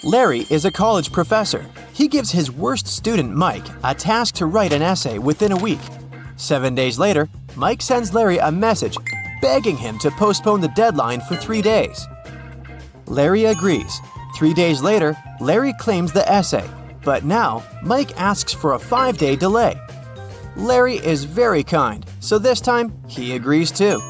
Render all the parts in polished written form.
Larry is a college professor. He gives his worst student, Mike, a task to write an essay within a week. 7 days later, Mike sends Larry a message begging him to postpone the deadline for 3 days. Larry agrees. 3 days later, Larry claims the essay, but now Mike asks for a 5-day delay. Larry is very kind, so this time he agrees too.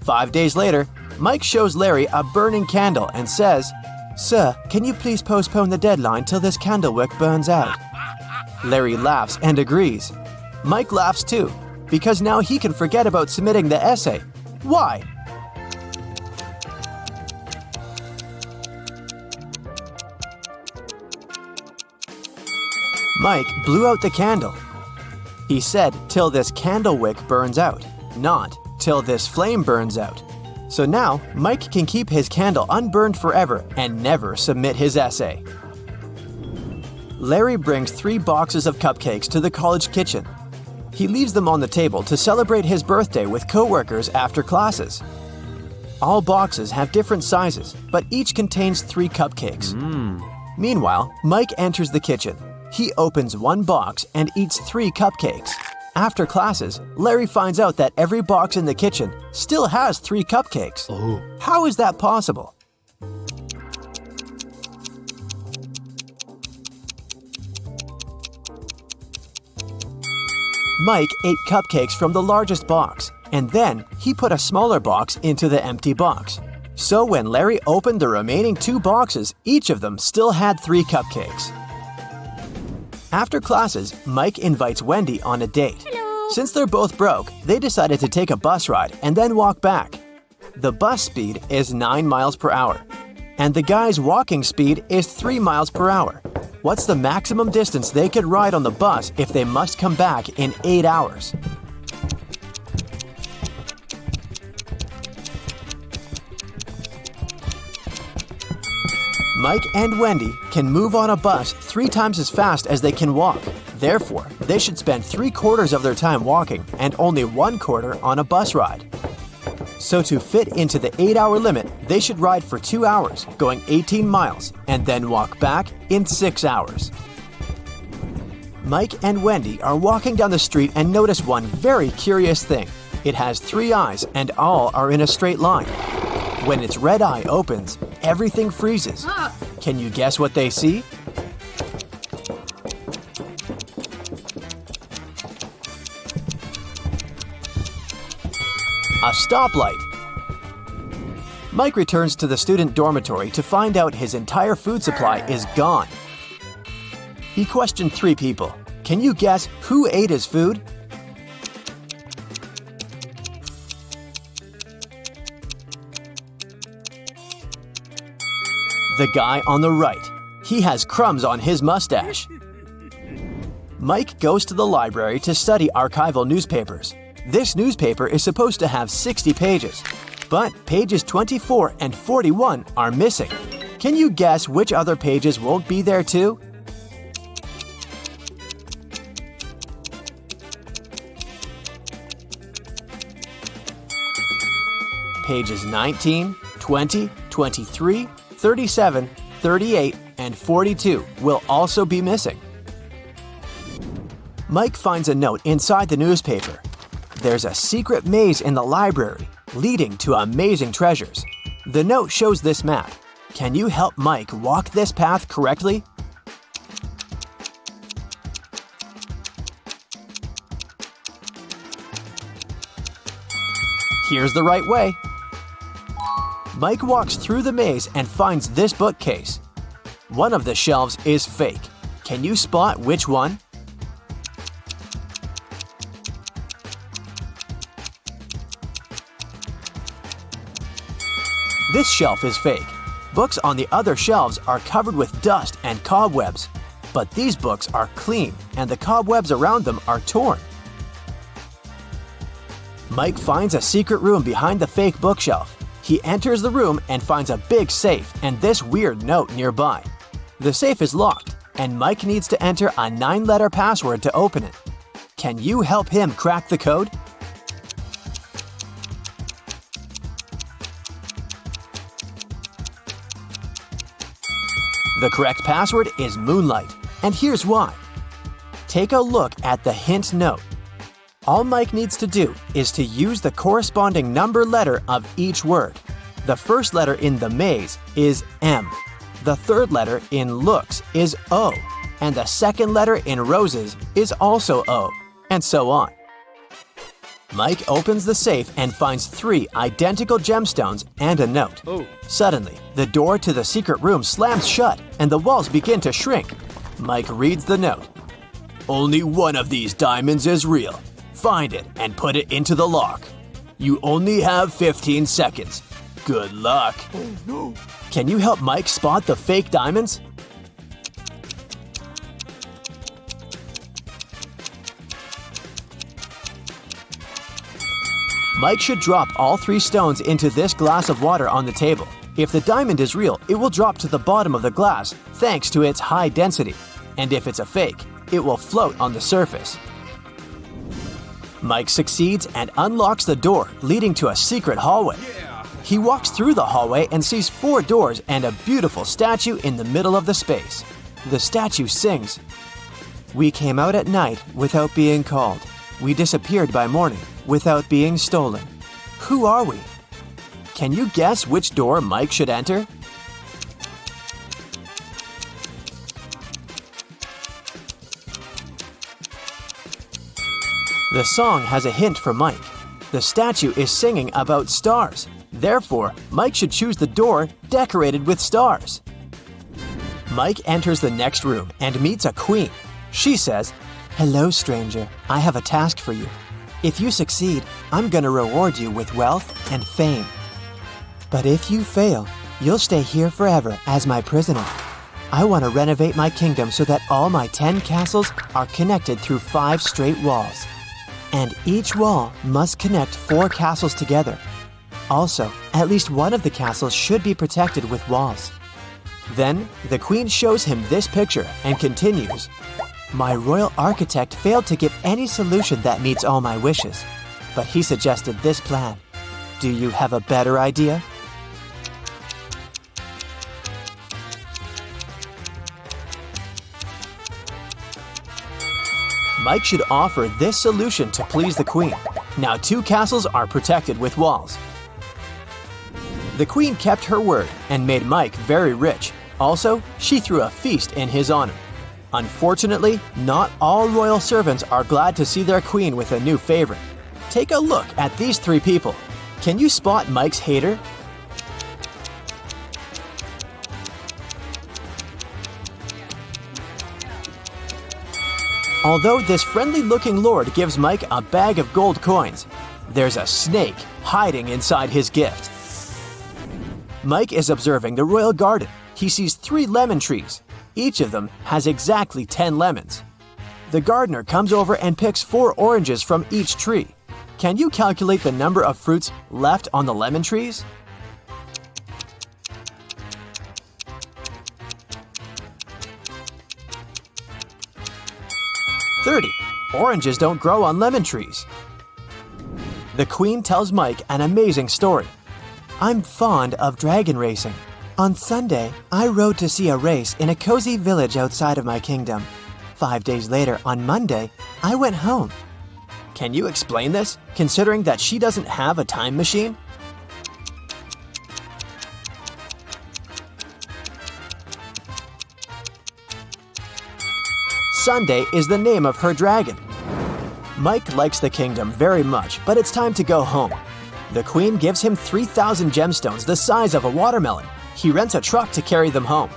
5 days later, Mike shows Larry a burning candle and says, "Sir, can you please postpone the deadline till this candle wick burns out?" Larry laughs and agrees. Mike laughs too, because now he can forget about submitting the essay. Why? Mike blew out the candle. He said, "Till this candle wick burns out," not "till this flame burns out." So now, Mike can keep his candle unburned forever and never submit his essay. Larry brings 3 boxes of cupcakes to the college kitchen. He leaves them on the table to celebrate his birthday with coworkers after classes. All boxes have different sizes, but each contains 3 cupcakes. Meanwhile, Mike enters the kitchen. He opens one box and eats 3 cupcakes. After classes, Larry finds out that every box in the kitchen still has 3 cupcakes. How is that possible? Mike ate cupcakes from the largest box, and then he put a smaller box into the empty box. So when Larry opened the remaining 2 boxes, each of them still had 3 cupcakes. After classes, Mike invites Wendy on a date. Hello. Since they're both broke, they decided to take a bus ride and then walk back. The bus speed is 9 miles per hour, and the guy's walking speed is 3 miles per hour. What's the maximum distance they could ride on the bus if they must come back in 8 hours? Mike and Wendy can move on a bus 3 times as fast as they can walk. Therefore, they should spend 3/4 of their time walking and only 1/4 on a bus ride. So to fit into the 8-hour limit, they should ride for 2 hours, going 18 miles, and then walk back in 6 hours. Mike and Wendy are walking down the street and notice one very curious thing. It has 3 eyes and all are in a straight line. When its red eye opens, everything freezes. Can you guess what they see? A stoplight. Mike returns to the student dormitory to find out his entire food supply is gone. He questioned 3 people. Can you guess who ate his food? The guy on the right. He has crumbs on his mustache. Mike goes to the library to study archival newspapers. This newspaper is supposed to have 60 pages, but pages 24 and 41 are missing. Can you guess which other pages won't be there too? Pages 19, 20, 23, 37, 38, and 42 will also be missing. Mike finds a note inside the newspaper. There's a secret maze in the library, leading to amazing treasures. The note shows this map. Can you help Mike walk this path correctly? Here's the right way. Mike walks through the maze and finds this bookcase. One of the shelves is fake. Can you spot which one? This shelf is fake. Books on the other shelves are covered with dust and cobwebs. But these books are clean and the cobwebs around them are torn. Mike finds a secret room behind the fake bookshelf. He enters the room and finds a big safe and this weird note nearby. The safe is locked, and Mike needs to enter a 9-letter password to open it. Can you help him crack the code? The correct password is Moonlight, and here's why. Take a look at the hint note. All Mike needs to do is to use the corresponding number letter of each word. The first letter in the maze is M. The third letter in looks is O, and the second letter in roses is also O, and so on. Mike opens the safe and finds 3 identical gemstones and a note. Suddenly, the door to the secret room slams shut and the walls begin to shrink. Mike reads the note. Only one of these diamonds is real. Find it and put it into the lock. You only have 15 seconds. Good luck. Oh no. Can you help Mike spot the fake diamonds? Mike should drop all 3 stones into this glass of water on the table. If the diamond is real, it will drop to the bottom of the glass thanks to its high density. And if it's a fake, it will float on the surface. Mike succeeds and unlocks the door, leading to a secret hallway. He walks through the hallway and sees 4 doors and a beautiful statue in the middle of the space. The statue sings, "We came out at night without being called. We disappeared by morning without being stolen. Who are we?" Can you guess which door Mike should enter? The song has a hint for Mike. The statue is singing about stars. Therefore, Mike should choose the door decorated with stars. Mike enters the next room and meets a queen. She says, "Hello, stranger. I have a task for you. If you succeed, I'm gonna reward you with wealth and fame. But if you fail, you'll stay here forever as my prisoner. I want to renovate my kingdom so that all my 10 castles are connected through 5 straight walls. And each wall must connect 4 castles together. Also, at least one of the castles should be protected with walls." Then, the queen shows him this picture and continues, "My royal architect failed to give any solution that meets all my wishes, but he suggested this plan. Do you have a better idea?" Mike should offer this solution to please the queen. Now 2 castles are protected with walls. The queen kept her word and made Mike very rich. Also, she threw a feast in his honor. Unfortunately, not all royal servants are glad to see their queen with a new favorite. Take a look at these 3 people. Can you spot Mike's hater? Although this friendly-looking lord gives Mike a bag of gold coins, there's a snake hiding inside his gift. Mike is observing the royal garden. He sees 3 lemon trees. Each of them has exactly 10 lemons. The gardener comes over and picks 4 oranges from each tree. Can you calculate the number of fruits left on the lemon trees? Oranges don't grow on lemon trees. The queen tells Mike an amazing story. "I'm fond of dragon racing. On Sunday, I rode to see a race in a cozy village outside of my kingdom. 5 days later, on Monday, I went home." Can you explain this, considering that she doesn't have a time machine? Sunday is the name of her dragon. Mike likes the kingdom very much, but it's time to go home. The queen gives him 3,000 gemstones the size of a watermelon. He rents a truck to carry them home.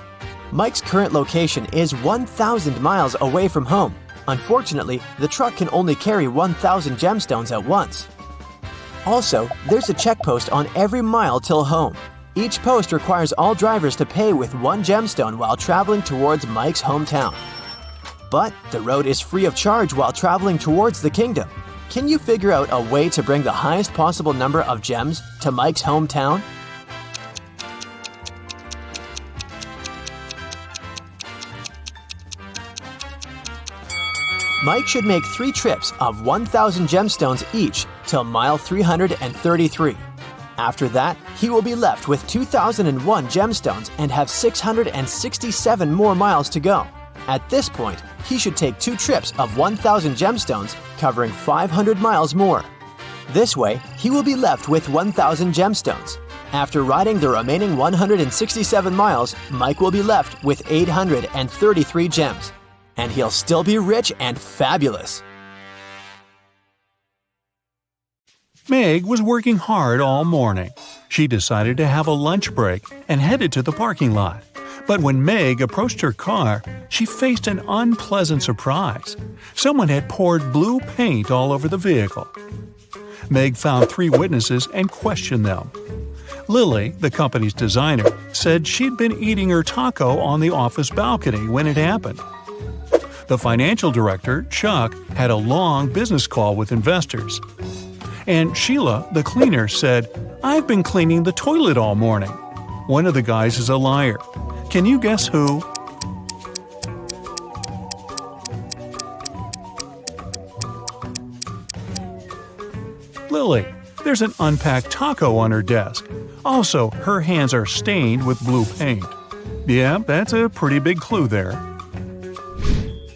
Mike's current location is 1,000 miles away from home. Unfortunately, the truck can only carry 1,000 gemstones at once. Also, there's a check post on every mile till home. Each post requires all drivers to pay with 1 gemstone while traveling towards Mike's hometown. But the road is free of charge while traveling towards the kingdom. Can you figure out a way to bring the highest possible number of gems to Mike's hometown? Mike should make 3 trips of 1,000 gemstones each till mile 333. After that, he will be left with 2,001 gemstones and have 667 more miles to go. At this point, he should take 2 trips of 1,000 gemstones, covering 500 miles more. This way, he will be left with 1,000 gemstones. After riding the remaining 167 miles, Mike will be left with 833 gems. And he'll still be rich and fabulous. Meg was working hard all morning. She decided to have a lunch break and headed to the parking lot. But when Meg approached her car, she faced an unpleasant surprise. Someone had poured blue paint all over the vehicle. Meg found 3 witnesses and questioned them. Lily, the company's designer, said she'd been eating her taco on the office balcony when it happened. The financial director, Chuck, had a long business call with investors. And Sheila, the cleaner, said, "I've been cleaning the toilet all morning." One of the guys is a liar. Can you guess who? Lily. There's an unpacked taco on her desk. Also, her hands are stained with blue paint. Yeah, that's a pretty big clue there.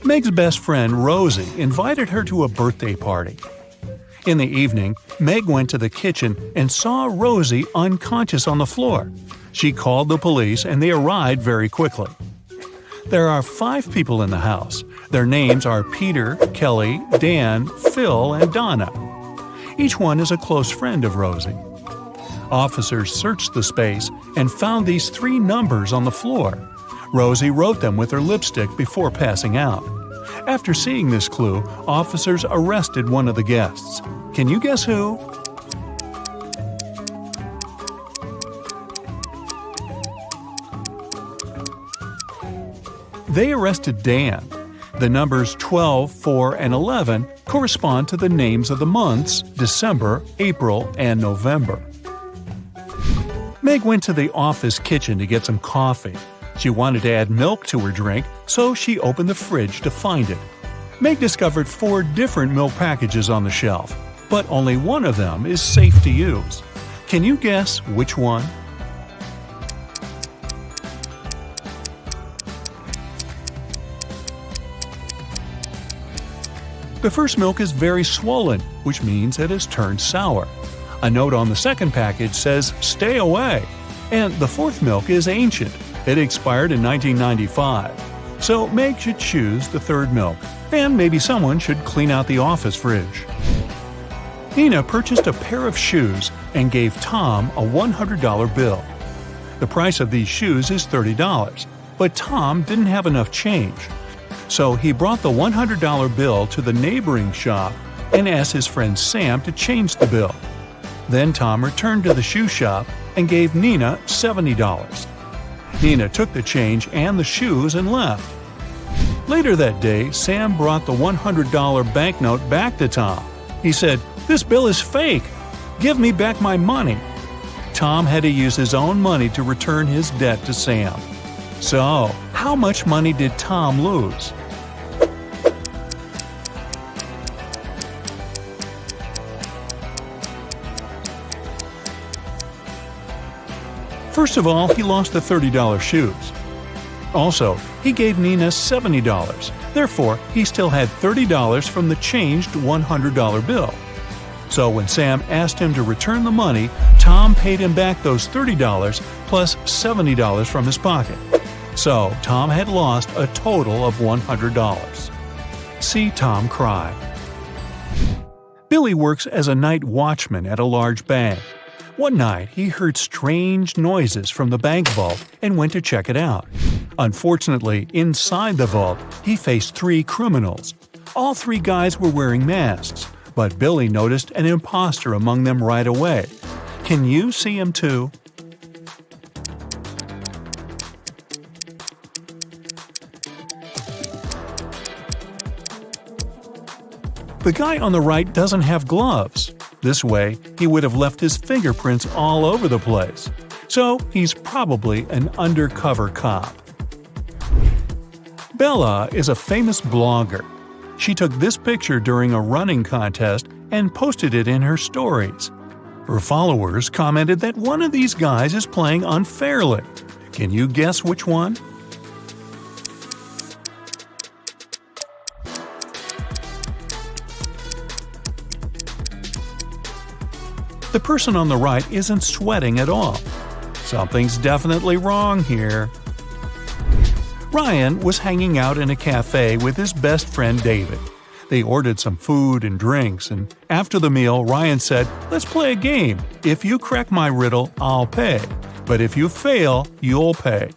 Meg's best friend, Rosie, invited her to a birthday party. In the evening, Meg went to the kitchen and saw Rosie unconscious on the floor. She called the police and they arrived very quickly. There are 5 people in the house. Their names are Peter, Kelly, Dan, Phil, and Donna. Each one is a close friend of Rosie. Officers searched the space and found these 3 numbers on the floor. Rosie wrote them with her lipstick before passing out. After seeing this clue, officers arrested one of the guests. Can you guess who? They arrested Dan. The numbers 12, 4, and 11 correspond to the names of the months December, April, and November. Meg went to the office kitchen to get some coffee. She wanted to add milk to her drink, so she opened the fridge to find it. Meg discovered 4 different milk packages on the shelf, but only one of them is safe to use. Can you guess which one? The first milk is very swollen, which means it has turned sour. A note on the second package says, "Stay away." And the 4th milk is ancient. It expired in 1995. So Meg should choose the 3rd milk. And maybe someone should clean out the office fridge. Nina purchased a pair of shoes and gave Tom a $100 bill. The price of these shoes is $30, but Tom didn't have enough change. So he brought the $100 bill to the neighboring shop and asked his friend Sam to change the bill. Then Tom returned to the shoe shop and gave Nina $70. Nina took the change and the shoes and left. Later that day, Sam brought the $100 banknote back to Tom. He said, "This bill is fake. Give me back my money." Tom had to use his own money to return his debt to Sam. So, how much money did Tom lose? First of all, he lost the $30 shoes. Also, he gave Nina $70. Therefore, he still had $30 from the changed $100 bill. So when Sam asked him to return the money, Tom paid him back those $30 plus $70 from his pocket. So Tom had lost a total of $100. See Tom cry. Billy works as a night watchman at a large bank. One night, he heard strange noises from the bank vault and went to check it out. Unfortunately, inside the vault, he faced 3 criminals. All 3 guys were wearing masks, but Billy noticed an impostor among them right away. Can you see him too? The guy on the right doesn't have gloves. This way, he would have left his fingerprints all over the place. So, he's probably an undercover cop. Bella is a famous blogger. She took this picture during a running contest and posted it in her stories. Her followers commented that one of these guys is playing unfairly. Can you guess which one? The person on the right isn't sweating at all. Something's definitely wrong here. Ryan was hanging out in a cafe with his best friend David. They ordered some food and drinks, and after the meal, Ryan said, "Let's play a game. If you crack my riddle, I'll pay. But if you fail, you'll pay."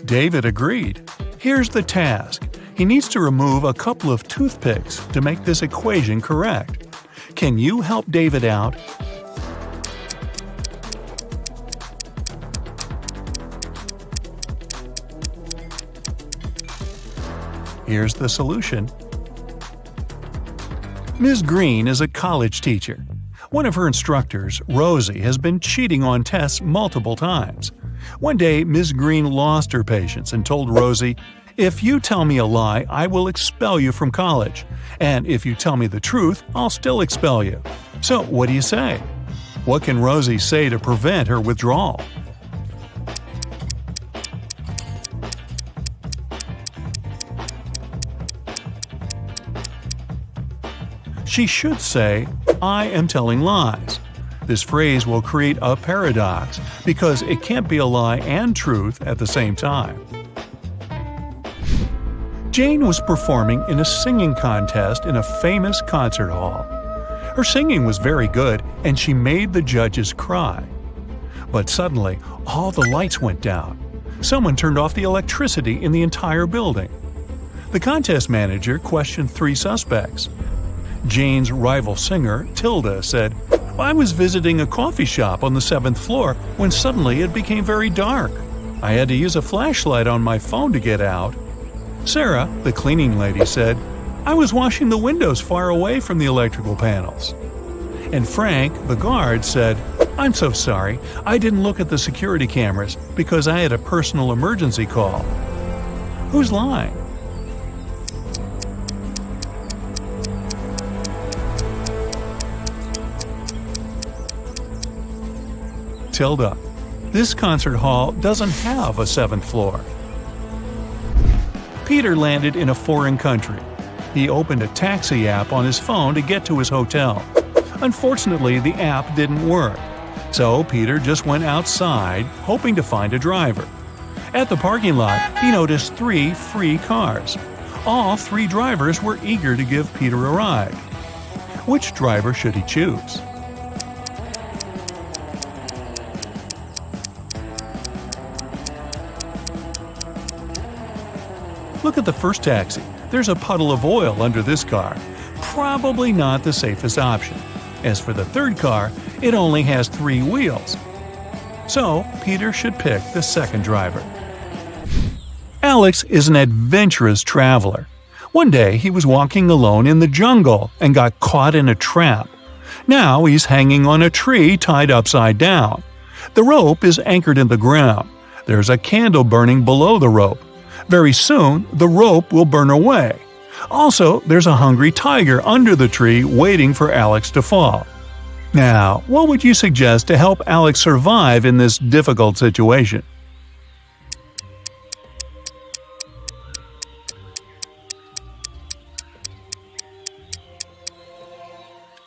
David agreed. Here's the task. He needs to remove a couple of toothpicks to make this equation correct. Can you help David out? Here's the solution. Ms. Green is a college teacher. One of her instructors, Rosie, has been cheating on tests multiple times. One day, Ms. Green lost her patience and told Rosie, "If you tell me a lie, I will expel you from college. And if you tell me the truth, I'll still expel you." So, what do you say? What can Rosie say to prevent her withdrawal? She should say, "I am telling lies." This phrase will create a paradox because it can't be a lie and truth at the same time. Jane was performing in a singing contest in a famous concert hall. Her singing was very good and she made the judges cry. But suddenly, all the lights went down. Someone turned off the electricity in the entire building. The contest manager questioned 3 suspects. Jane's rival singer, Tilda, said, "I was visiting a coffee shop on the 7th floor when suddenly it became very dark. I had to use a flashlight on my phone to get out." Sarah, the cleaning lady, said, "I was washing the windows far away from the electrical panels." And Frank, the guard, said, "I'm so sorry, I didn't look at the security cameras because I had a personal emergency call." Who's lying? Tilda. This concert hall doesn't have a 7th floor. Peter landed in a foreign country. He opened a taxi app on his phone to get to his hotel. Unfortunately, the app didn't work. So Peter just went outside, hoping to find a driver. At the parking lot, he noticed 3 free cars. All 3 drivers were eager to give Peter a ride. Which driver should he choose? Look at the first taxi. There's a puddle of oil under this car. Probably not the safest option. As for the third car, it only has 3 wheels. So, Peter should pick the second driver. Alex is an adventurous traveler. One day, he was walking alone in the jungle and got caught in a trap. Now he's hanging on a tree tied upside down. The rope is anchored in the ground. There's a candle burning below the rope. Very soon, the rope will burn away. Also, there's a hungry tiger under the tree waiting for Alex to fall. Now, what would you suggest to help Alex survive in this difficult situation?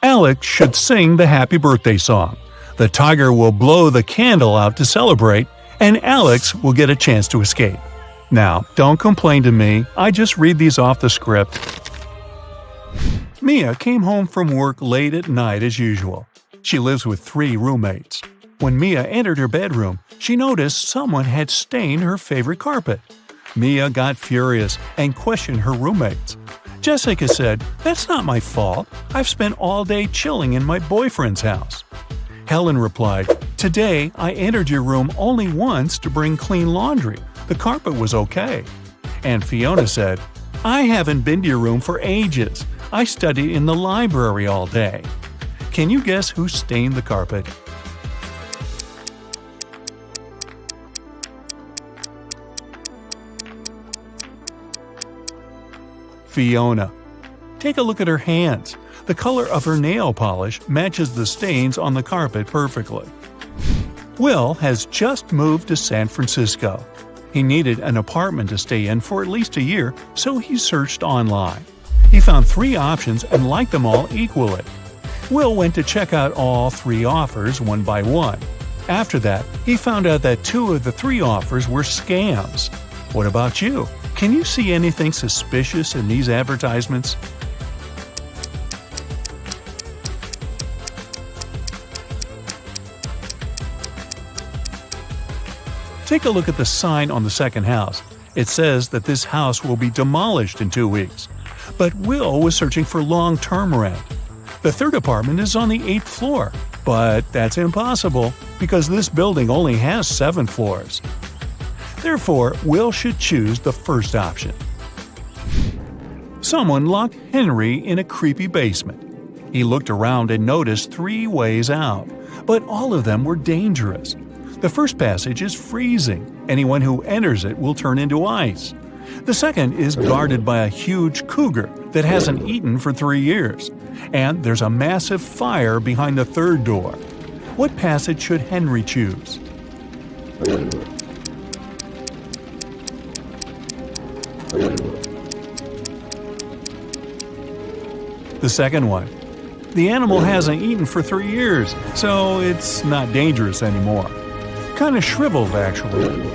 Alex should sing the happy birthday song. The tiger will blow the candle out to celebrate, and Alex will get a chance to escape. Now, don't complain to me, I just read these off the script. Mia came home from work late at night as usual. She lives with 3 roommates. When Mia entered her bedroom, she noticed someone had stained her favorite carpet. Mia got furious and questioned her roommates. Jessica said, "That's not my fault. I've spent all day chilling in my boyfriend's house." Helen replied, "Today I entered your room only once to bring clean laundry. The carpet was okay." And Fiona said, "I haven't been to your room for ages. I studied in the library all day." Can you guess who stained the carpet? Fiona. Take a look at her hands. The color of her nail polish matches the stains on the carpet perfectly. Will has just moved to San Francisco. He needed an apartment to stay in for at least a year, so he searched online. He found 3 options and liked them all equally. Will went to check out all 3 offers one by one. After that, he found out that 2 of the 3 offers were scams. What about you? Can you see anything suspicious in these advertisements? Take a look at the sign on the second house. It says that this house will be demolished in 2 weeks. But Will was searching for long-term rent. The third apartment is on the 8th floor, but that's impossible because this building only has 7 floors. Therefore, Will should choose the first option. Someone locked Henry in a creepy basement. He looked around and noticed 3 ways out, but all of them were dangerous. The first passage is freezing. Anyone who enters it will turn into ice. The second is guarded by a huge cougar that hasn't eaten for 3 years. And there's a massive fire behind the third door. What passage should Henry choose? The second one. The animal hasn't eaten for 3 years, so it's not dangerous anymore. Kind of shriveled, actually.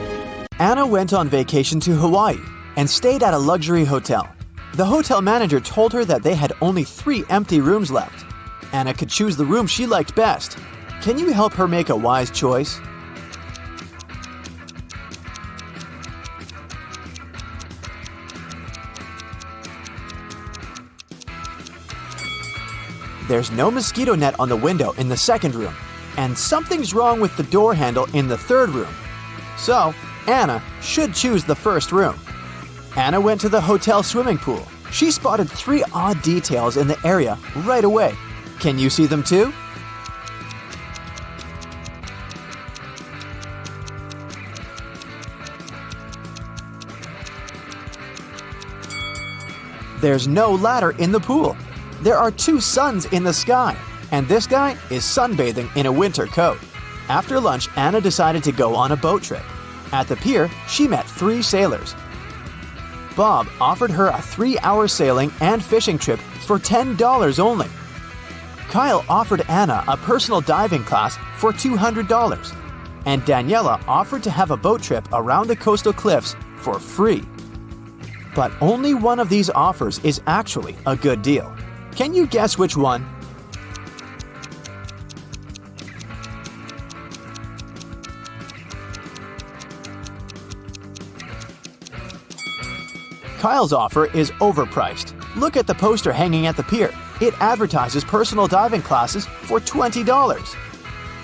Anna went on vacation to Hawaii and stayed at a luxury hotel. The hotel manager told her that they had only 3 empty rooms left. Anna could choose the room she liked best. Can you help her make a wise choice? There's no mosquito net on the window in the second room, and something's wrong with the door handle in the third room. So, Anna should choose the first room. Anna went to the hotel swimming pool. She spotted 3 odd details in the area right away. Can you see them too? There's no ladder in the pool. There are 2 suns in the sky, and this guy is sunbathing in a winter coat. After lunch, Anna decided to go on a boat trip. At the pier, she met 3 sailors. Bob offered her a 3-hour sailing and fishing trip for $10 only. Kyle offered Anna a personal diving class for $200. And Daniela offered to have a boat trip around the coastal cliffs for free. But only one of these offers is actually a good deal. Can you guess which one? Kyle's offer is overpriced. Look at the poster hanging at the pier. It advertises personal diving classes for $20.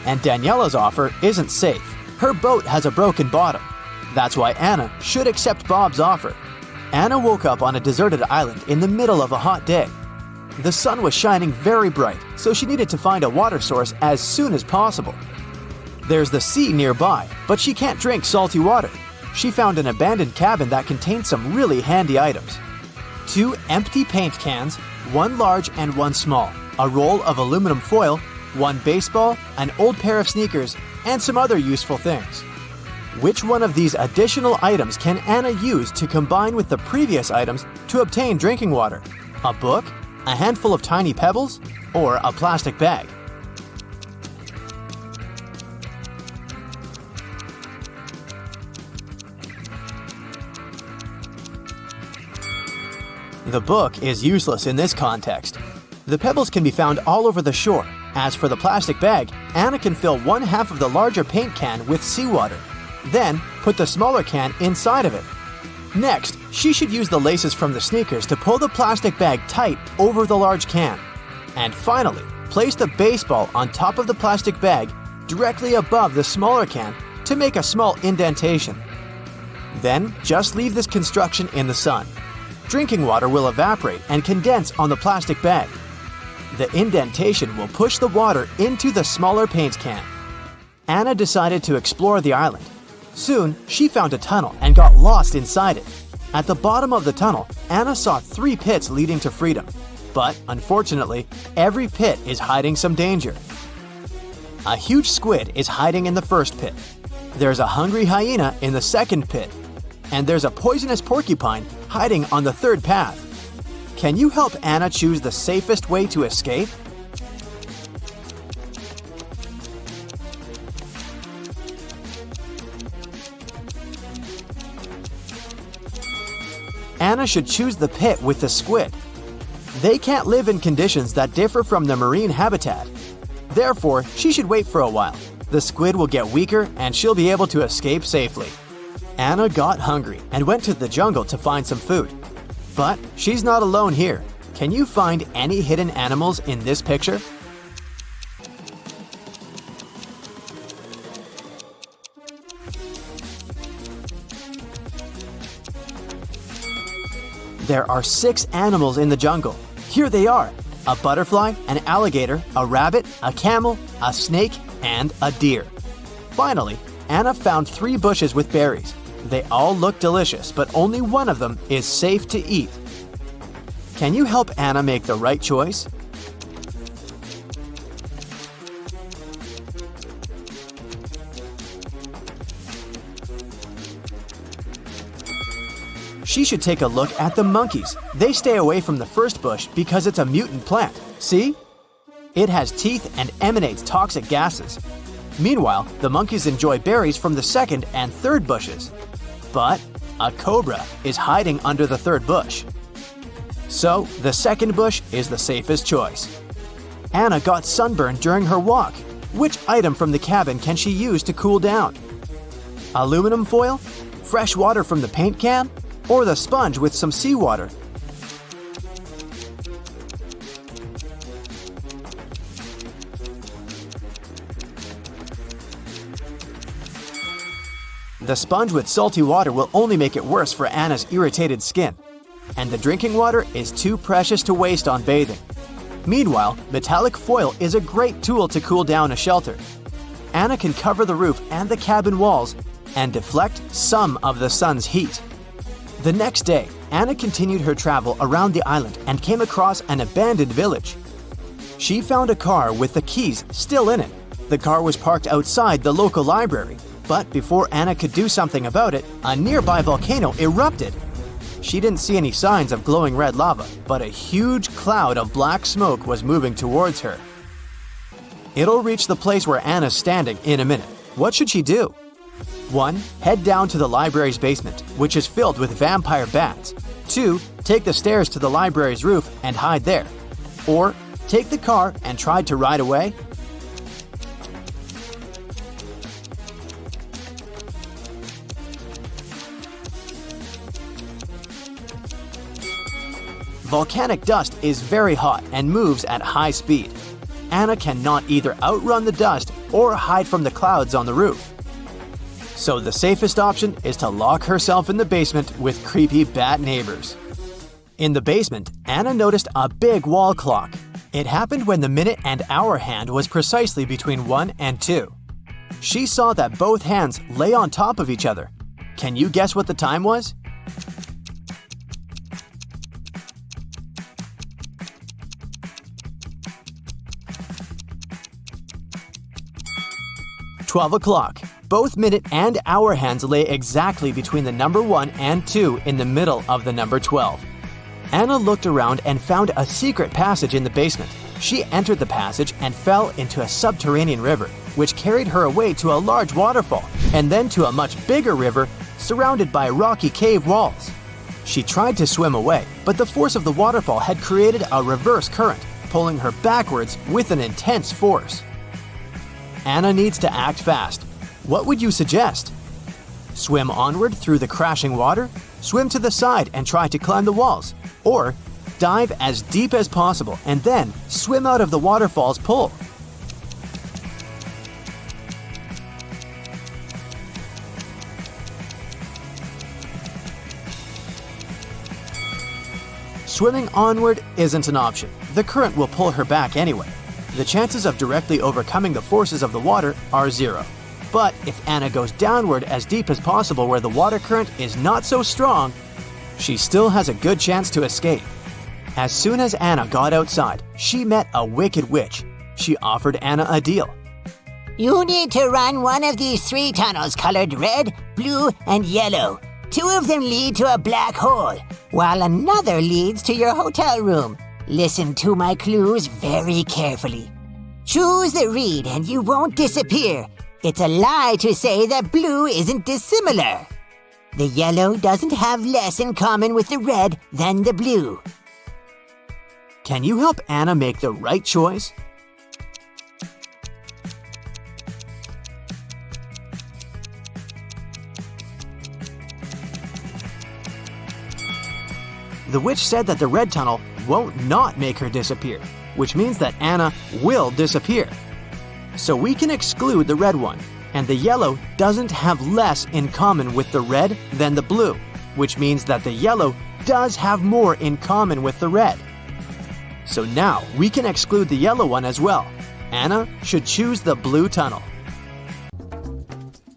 And Daniela's offer isn't safe. Her boat has a broken bottom. That's why Anna should accept Bob's offer. Anna woke up on a deserted island in the middle of a hot day. The sun was shining very bright, so she needed to find a water source as soon as possible. There's the sea nearby, but she can't drink salty water. She found an abandoned cabin that contained some really handy items. 2 empty paint cans, 1 large and 1 small, a roll of aluminum foil, 1 baseball, an old pair of sneakers, and some other useful things. Which one of these additional items can Anna use to combine with the previous items to obtain drinking water? A book, a handful of tiny pebbles, or a plastic bag? The book is useless in this context. The pebbles can be found all over the shore. As for the plastic bag, Anna can fill 1/2 of the larger paint can with seawater. Then, put the smaller can inside of it. Next, she should use the laces from the sneakers to pull the plastic bag tight over the large can. And finally, place the baseball on top of the plastic bag directly above the smaller can to make a small indentation. Then, just leave this construction in the sun. Drinking water will evaporate and condense on the plastic bag. The indentation will push the water into the smaller paint can. Anna decided to explore the island. Soon, she found a tunnel and got lost inside it. At the bottom of the tunnel, Anna saw 3 pits leading to freedom. But unfortunately, every pit is hiding some danger. A huge squid is hiding in the first pit. There's a hungry hyena in the second pit. And there's a poisonous porcupine hiding on the third path. Can you help Anna choose the safest way to escape? Anna should choose the pit with the squid. They can't live in conditions that differ from the marine habitat. Therefore, she should wait for a while. The squid will get weaker and she'll be able to escape safely. Anna got hungry and went to the jungle to find some food. But she's not alone here. Can you find any hidden animals in this picture? There are 6 animals in the jungle. Here they are: a butterfly, an alligator, a rabbit, a camel, a snake, and a deer. Finally, Anna found 3 bushes with berries. They all look delicious, but only one of them is safe to eat. Can you help Anna make the right choice? She should take a look at the monkeys. They stay away from the first bush because it's a mutant plant. See? It has teeth and emanates toxic gases. Meanwhile, the monkeys enjoy berries from the second and third bushes. But a cobra is hiding under the third bush. So, the second bush is the safest choice. Anna got sunburned during her walk. Which item from the cabin can she use to cool down? Aluminum foil? Fresh water from the paint can? Or the sponge with some seawater? The sponge with salty water will only make it worse for Anna's irritated skin. And the drinking water is too precious to waste on bathing. Meanwhile, metallic foil is a great tool to cool down a shelter. Anna can cover the roof and the cabin walls and deflect some of the sun's heat. The next day, Anna continued her travel around the island and came across an abandoned village. She found a car with the keys still in it. The car was parked outside the local library, but before Anna could do something about it, a nearby volcano erupted. She didn't see any signs of glowing red lava, but a huge cloud of black smoke was moving towards her. It'll reach the place where Anna's standing in a minute. What should she do? 1. Head down to the library's basement, which is filled with vampire bats. 2. Take the stairs to the library's roof and hide there. Or, take the car and try to ride away. Volcanic dust is very hot and moves at high speed. Anna cannot either outrun the dust or hide from the clouds on the roof. So the safest option is to lock herself in the basement with creepy bat neighbors. In the basement, Anna noticed a big wall clock. It happened when the minute and hour hand was precisely between 1 and 2. She saw that both hands lay on top of each other. Can you guess what the time was? $12. Both minute and hour hands lay exactly between the number 1 and 2 in the middle of the number 12. Anna looked around and found a secret passage in the basement. She entered the passage and fell into a subterranean river, which carried her away to a large waterfall, and then to a much bigger river surrounded by rocky cave walls. She tried to swim away, but the force of the waterfall had created a reverse current, pulling her backwards with an intense force. Anna needs to act fast. What would you suggest? Swim onward through the crashing water? Swim to the side and try to climb the walls? Or dive as deep as possible and then swim out of the waterfall's pull? Swimming onward isn't an option. The current will pull her back anyway. The chances of directly overcoming the forces of the water are 0. But if Anna goes downward as deep as possible where the water current is not so strong, she still has a good chance to escape. As soon as Anna got outside, she met a wicked witch. She offered Anna a deal. You need to run one of these 3 tunnels colored red, blue, and yellow. 2 of them lead to a black hole, while another leads to your hotel room. Listen to my clues very carefully. Choose the reed and you won't disappear. It's a lie to say that blue isn't dissimilar. The yellow doesn't have less in common with the red than the blue. Can you help Anna make the right choice? The witch said that the red tunnel won't not make her disappear, which means that Anna will disappear. So we can exclude the red one, and the yellow doesn't have less in common with the red than the blue, which means that the yellow does have more in common with the red. So now we can exclude the yellow one as well. Anna should choose the blue tunnel.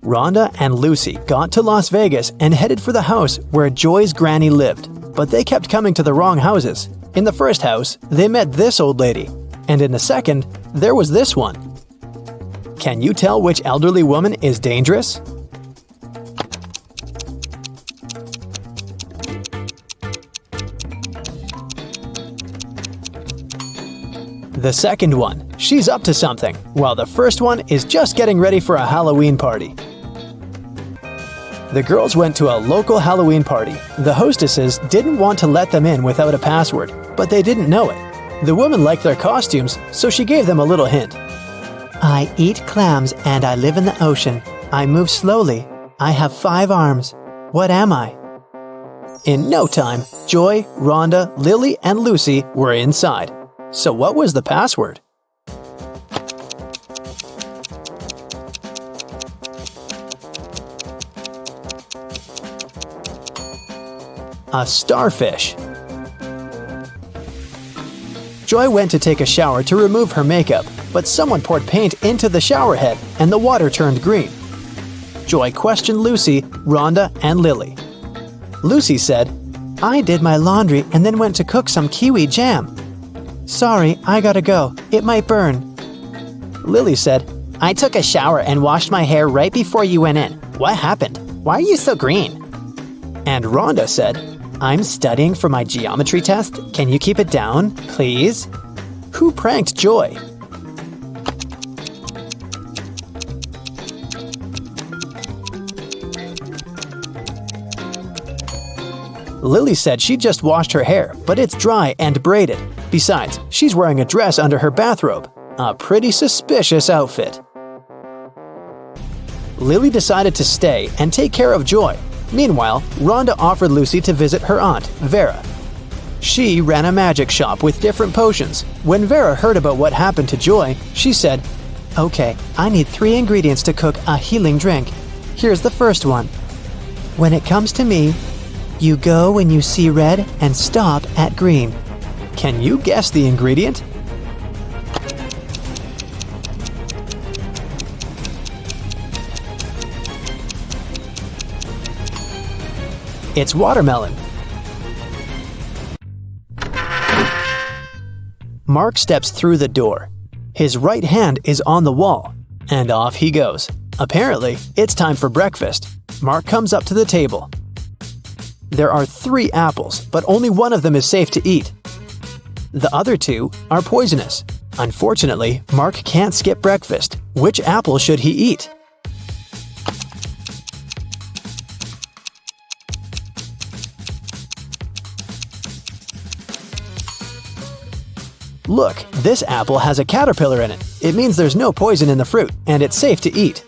Rhonda and Lucy got to Las Vegas and headed for the house where Joy's granny lived, but they kept coming to the wrong houses. In the first house, they met this old lady, and in the second, there was this one. Can you tell which elderly woman is dangerous? The second one, she's up to something, while the first one is just getting ready for a Halloween party. The girls went to a local Halloween party. The hostesses didn't want to let them in without a password, but they didn't know it. The woman liked their costumes, so she gave them a little hint. I eat clams and I live in the ocean. I move slowly. I have 5 arms. What am I? In no time, Joy, Rhonda, Lily, and Lucy were inside. So what was the password? A starfish. Joy went to take a shower to remove her makeup, but someone poured paint into the shower head and the water turned green. Joy questioned Lucy, Rhonda, and Lily. Lucy said, I did my laundry and then went to cook some kiwi jam. Sorry, I gotta go. It might burn. Lily said, I took a shower and washed my hair right before you went in. What happened? Why are you so green? And Rhonda said, I'm studying for my geometry test. Can you keep it down, please? Who pranked Joy? Lily said she just washed her hair, but it's dry and braided. Besides, she's wearing a dress under her bathrobe. A pretty suspicious outfit. Lily decided to stay and take care of Joy. Meanwhile, Rhonda offered Lucy to visit her aunt, Vera. She ran a magic shop with different potions. When Vera heard about what happened to Joy, she said, Okay, I need 3 ingredients to cook a healing drink. Here's the first one. When it comes to me, you go when you see red and stop at green. Can you guess the ingredient? It's watermelon. Mark steps through the door. His right hand is on the wall, and off he goes. Apparently, it's time for breakfast. Mark comes up to the table. There are 3 apples, but only one of them is safe to eat. The other 2 are poisonous. Unfortunately, Mark can't skip breakfast. Which apple should he eat? Look, this apple has a caterpillar in it. It means there's no poison in the fruit, and it's safe to eat.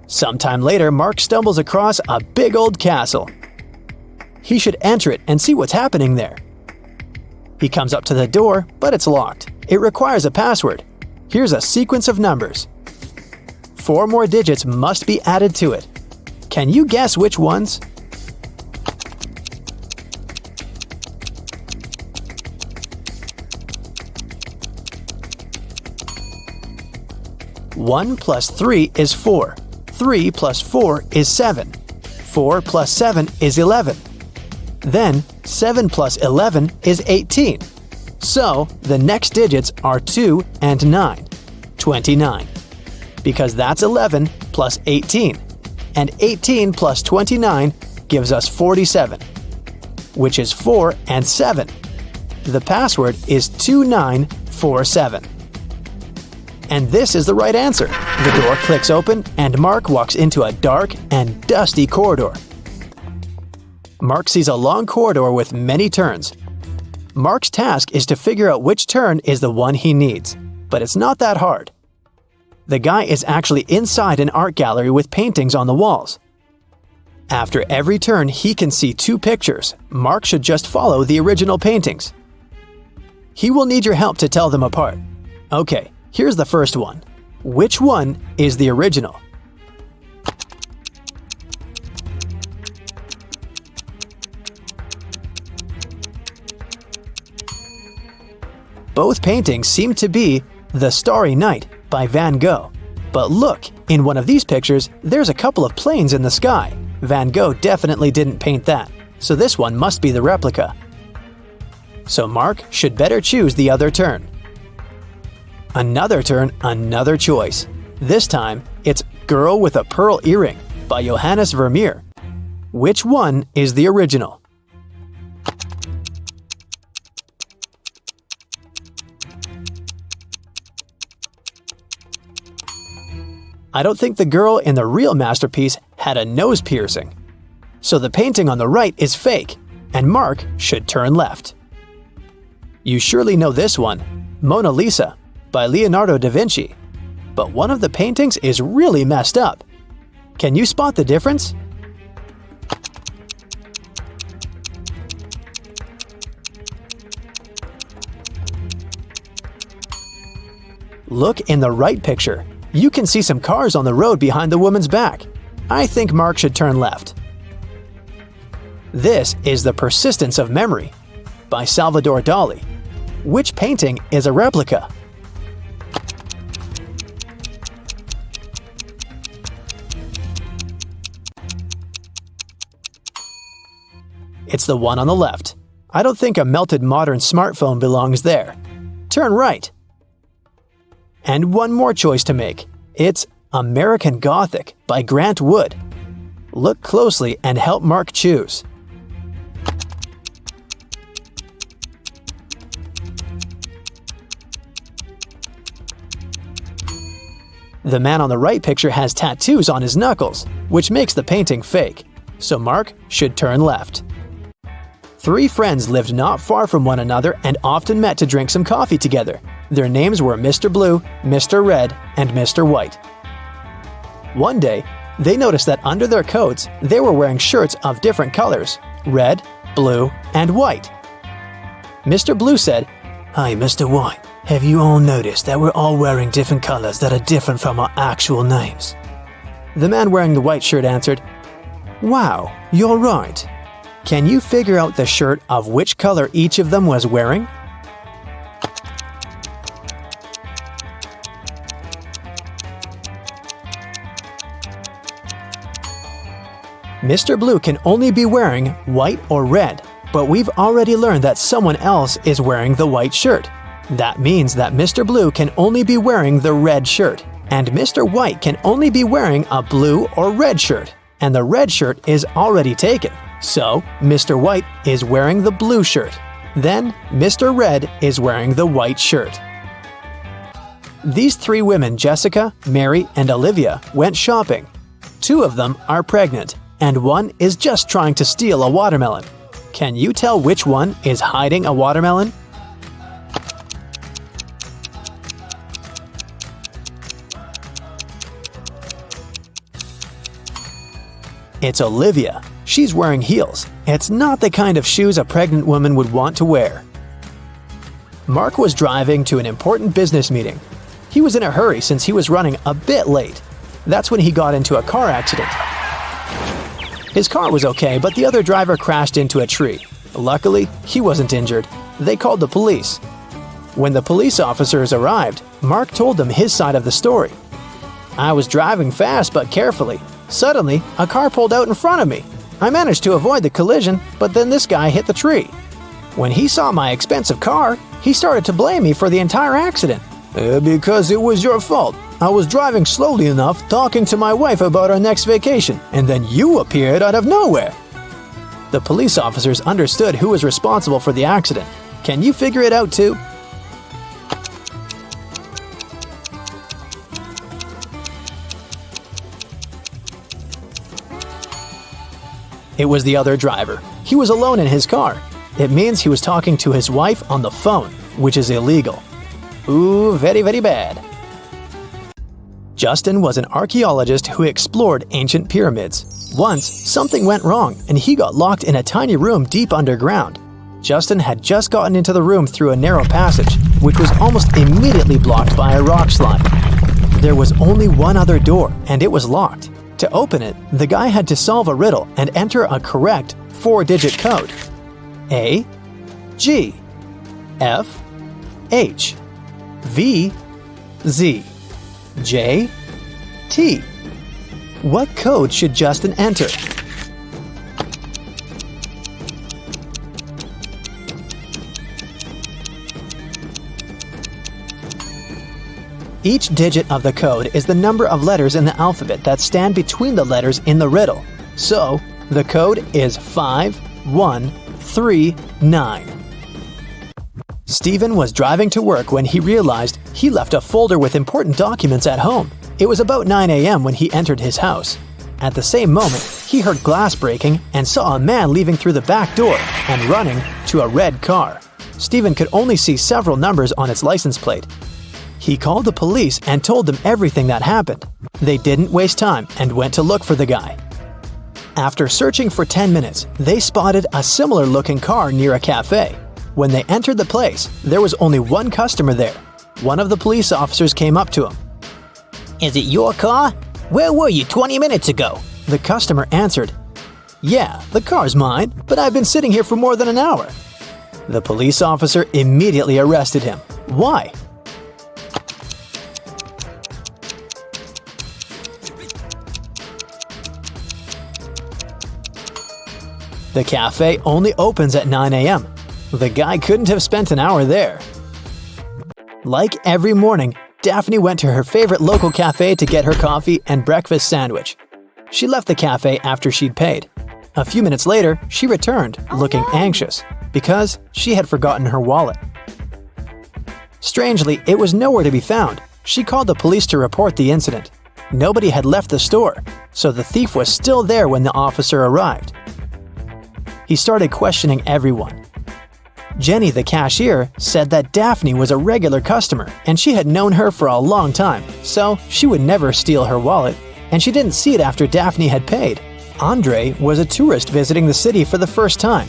Sometime later, Mark stumbles across a big old castle. He should enter it and see what's happening there. He comes up to the door, but it's locked. It requires a password. Here's a sequence of numbers. 4 more digits must be added to it. Can you guess which ones? One plus 3 is 4. 3 plus 4 is 7. 4 plus 7 is 11. Then 7 plus 11 is 18. So the next digits are 2 and 9, 29. Because that's 11 plus 18. And 18 plus 29 gives us 47, which is 4 and 7. The password is 2947. And this is the right answer. The door clicks open and Mark walks into a dark and dusty corridor. Mark sees a long corridor with many turns. Mark's task is to figure out which turn is the one he needs, but it's not that hard. The guy is actually inside an art gallery with paintings on the walls. After every turn, he can see 2 pictures. Mark should just follow the original paintings. He will need your help to tell them apart. Okay, here's the first one. Which one is the original? Both paintings seem to be The Starry Night by Van Gogh. But look, in one of these pictures, there's a couple of planes in the sky. Van Gogh definitely didn't paint that, so this one must be the replica. So Mark should better choose the other turn. Another turn, another choice. This time, it's Girl with a Pearl Earring by Johannes Vermeer. Which one is the original? I don't think the girl in the real masterpiece had a nose piercing. So the painting on the right is fake, and Mark should turn left. You surely know this one, Mona Lisa by Leonardo da Vinci. But one of the paintings is really messed up. Can you spot the difference? Look in the right picture. You can see some cars on the road behind the woman's back. I think Mark should turn left. This is The Persistence of Memory by Salvador Dali. Which painting is a replica? It's the one on the left. I don't think a melted modern smartphone belongs there. Turn right. And one more choice to make. It's American Gothic by Grant Wood. Look closely and help Mark choose. The man on the right picture has tattoos on his knuckles, which makes the painting fake, so Mark should turn left. 3 friends lived not far from one another and often met to drink some coffee together. Their names were Mr. Blue, Mr. Red, and Mr. White. One day, they noticed that under their coats, they were wearing shirts of different colors: red, blue, and white. Mr. Blue said, "Hi, Mr. White. Have you all noticed that we're all wearing different colors that are different from our actual names?" The man wearing the white shirt answered, "Wow, you're right. Can you figure out the shirt of which color each of them was wearing?" Mr. Blue can only be wearing white or red, but we've already learned that someone else is wearing the white shirt. That means that Mr. Blue can only be wearing the red shirt, and Mr. White can only be wearing a blue or red shirt, and the red shirt is already taken. So, Mr. White is wearing the blue shirt. Then, Mr. Red is wearing the white shirt. These 3 women, Jessica, Mary, and Olivia, went shopping. 2 of them are pregnant, and one is just trying to steal a watermelon. Can you tell which one is hiding a watermelon? It's Olivia. She's wearing heels. It's not the kind of shoes a pregnant woman would want to wear. Mark was driving to an important business meeting. He was in a hurry since he was running a bit late. That's when he got into a car accident. His car was okay, but the other driver crashed into a tree. Luckily, he wasn't injured. They called the police. When the police officers arrived, Mark told them his side of the story. "I was driving fast but carefully. Suddenly, a car pulled out in front of me. I managed to avoid the collision, but then this guy hit the tree. When he saw my expensive car, he started to blame me for the entire accident. Because it was your fault. I was driving slowly enough, talking to my wife about our next vacation, and then you appeared out of nowhere." The police officers understood who was responsible for the accident. Can you figure it out too? It was the other driver. He was alone in his car. It means he was talking to his wife on the phone, which is illegal. Ooh, very, very bad. Justin was an archaeologist who explored ancient pyramids. Once, something went wrong and he got locked in a tiny room deep underground. Justin had just gotten into the room through a narrow passage, which was almost immediately blocked by a rock slide. There was only one other door, and it was locked. To open it, the guy had to solve a riddle and enter a correct 4-digit code. A, G, F, H, V, Z, J, T. What code should Justin enter? Each digit of the code is the number of letters in the alphabet that stand between the letters in the riddle. So, the code is 5139. Stephen was driving to work when he realized he left a folder with important documents at home. It was about 9 a.m. when he entered his house. At the same moment, he heard glass breaking and saw a man leaving through the back door and running to a red car. Stephen could only see several numbers on its license plate. He called the police and told them everything that happened. They didn't waste time and went to look for the guy. After searching for 10 minutes, they spotted a similar-looking car near a cafe. When they entered the place, there was only one customer there. One of the police officers came up to him. Is it your car? Where were you 20 minutes ago? The customer answered, "Yeah, the car's mine, but I've been sitting here for more than an hour." The police officer immediately arrested him. Why? The cafe only opens at 9 a.m. The guy couldn't have spent an hour there. Like every morning, Daphne went to her favorite local cafe to get her coffee and breakfast sandwich. She left the cafe after she'd paid. A few minutes later, she returned, looking anxious, because she had forgotten her wallet. Strangely, it was nowhere to be found. She called the police to report the incident. Nobody had left the store, so the thief was still there when the officer arrived. He started questioning everyone. Jenny, the cashier, said that Daphne was a regular customer and she had known her for a long time, so she would never steal her wallet, and she didn't see it after Daphne had paid. Andre was a tourist visiting the city for the first time.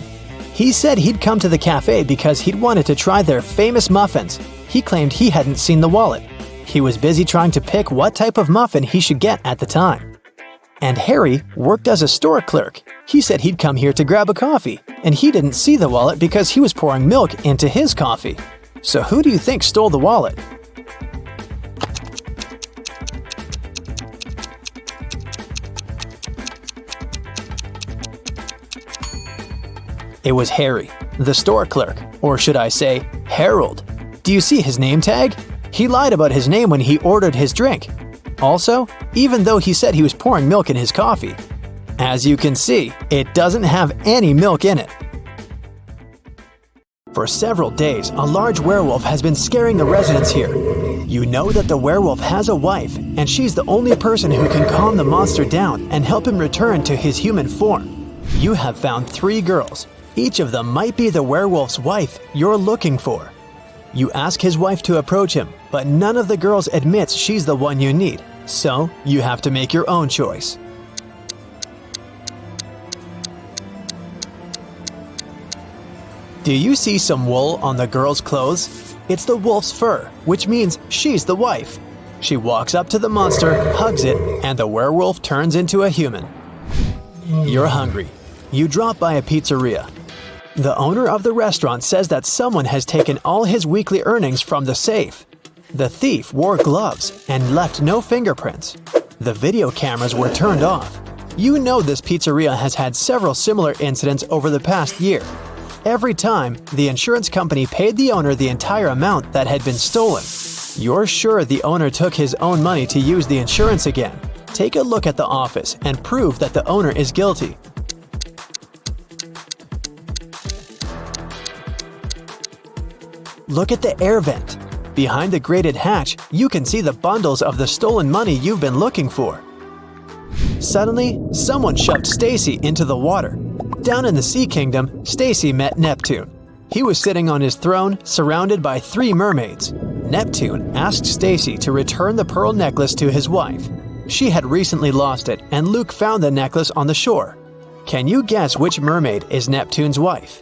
He said he'd come to the cafe because he'd wanted to try their famous muffins. He claimed he hadn't seen the wallet. He was busy trying to pick what type of muffin he should get at the time. And Harry worked as a store clerk. He said he'd come here to grab a coffee, and he didn't see the wallet because he was pouring milk into his coffee. So who do you think stole the wallet? It was Harry, the store clerk, or should I say, Harold. Do you see his name tag? He lied about his name when he ordered his drink. Also, even though he said he was pouring milk in his coffee, as you can see, it doesn't have any milk in it. For several days, a large werewolf has been scaring the residents here. You know that the werewolf has a wife, and she's the only person who can calm the monster down and help him return to his human form. You have found 3 girls. Each of them might be the werewolf's wife you're looking for. You ask his wife to approach him, but none of the girls admits she's the one you need, so you have to make your own choice. Do you see some wool on the girl's clothes? It's the wolf's fur, which means she's the wife. She walks up to the monster, hugs it, and the werewolf turns into a human. You're hungry. You drop by a pizzeria. The owner of the restaurant says that someone has taken all his weekly earnings from the safe. The thief wore gloves and left no fingerprints. The video cameras were turned off. You know this pizzeria has had several similar incidents over the past year. Every time, the insurance company paid the owner the entire amount that had been stolen. You're sure the owner took his own money to use the insurance again. Take a look at the office and prove that the owner is guilty. Look at the air vent. Behind the grated hatch, you can see the bundles of the stolen money you've been looking for. Suddenly, someone shoved Stacy into the water. Down in the Sea Kingdom, Stacy met Neptune. He was sitting on his throne, surrounded by 3 mermaids. Neptune asked Stacy to return the pearl necklace to his wife. She had recently lost it, and Luke found the necklace on the shore. Can you guess which mermaid is Neptune's wife?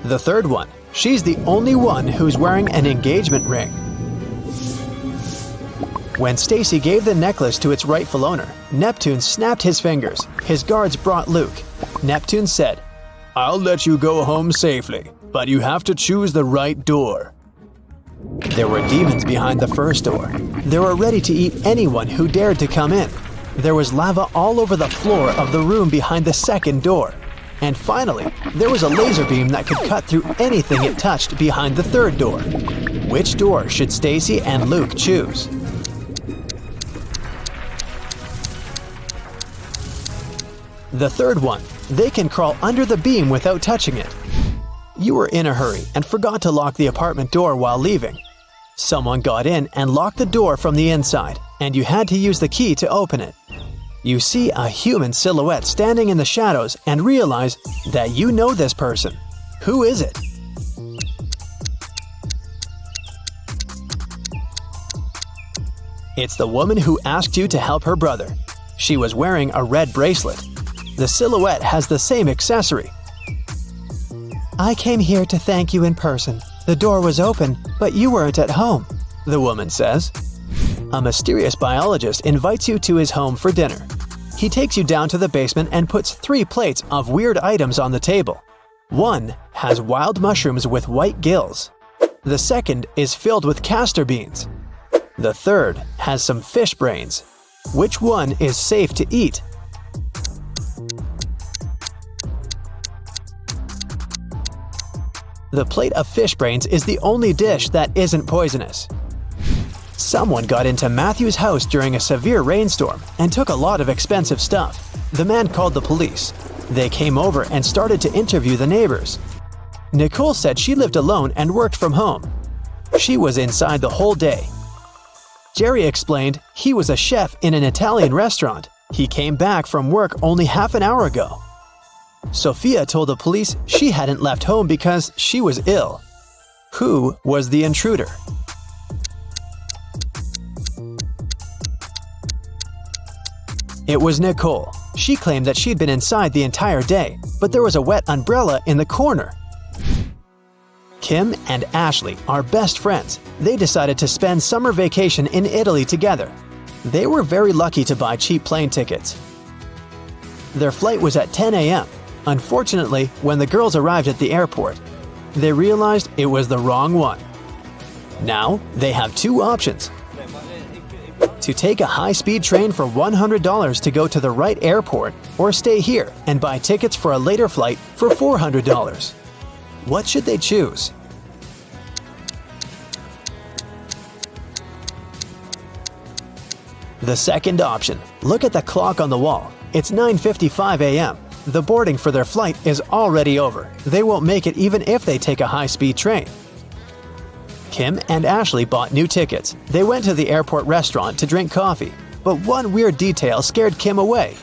The third one. She's the only one who's wearing an engagement ring. When Stacy gave the necklace to its rightful owner, Neptune snapped his fingers. His guards brought Luke. Neptune said, "I'll let you go home safely, but you have to choose the right door." There were demons behind the first door. They were ready to eat anyone who dared to come in. There was lava all over the floor of the room behind the second door. And finally, there was a laser beam that could cut through anything it touched behind the third door. Which door should Stacy and Luke choose? The third one. They can crawl under the beam without touching it. You were in a hurry and forgot to lock the apartment door while leaving. Someone got in and locked the door from the inside, and you had to use the key to open it. You see a human silhouette standing in the shadows and realize that you know this person. Who is it? It's the woman who asked you to help her brother. She was wearing a red bracelet. The silhouette has the same accessory. "I came here to thank you in person. The door was open, but you weren't at home," the woman says. A mysterious biologist invites you to his home for dinner. He takes you down to the basement and puts 3 plates of weird items on the table. One has wild mushrooms with white gills. The second is filled with castor beans. The third has some fish brains. Which one is safe to eat? The plate of fish brains is the only dish that isn't poisonous. Someone got into Matthew's house during a severe rainstorm and took a lot of expensive stuff. The man called the police. They came over and started to interview the neighbors. Nicole said she lived alone and worked from home. She was inside the whole day. Jerry explained he was a chef in an Italian restaurant. He came back from work only half an hour ago. Sophia told the police she hadn't left home because she was ill. Who was the intruder? It was Nicole. She claimed that she'd been inside the entire day, but there was a wet umbrella in the corner. Kim and Ashley are best friends. They decided to spend summer vacation in Italy together. They were very lucky to buy cheap plane tickets. Their flight was at 10 a.m. Unfortunately, when the girls arrived at the airport, they realized it was the wrong one. Now, they have 2 options. To take a high-speed train for $100 to go to the right airport, or stay here and buy tickets for a later flight for $400. What should they choose? The second option. Look at the clock on the wall. It's 9:55 a.m. The boarding for their flight is already over. They won't make it even if they take a high-speed train. Kim and Ashley bought new tickets. They went to the airport restaurant to drink coffee. But one weird detail scared Kim away.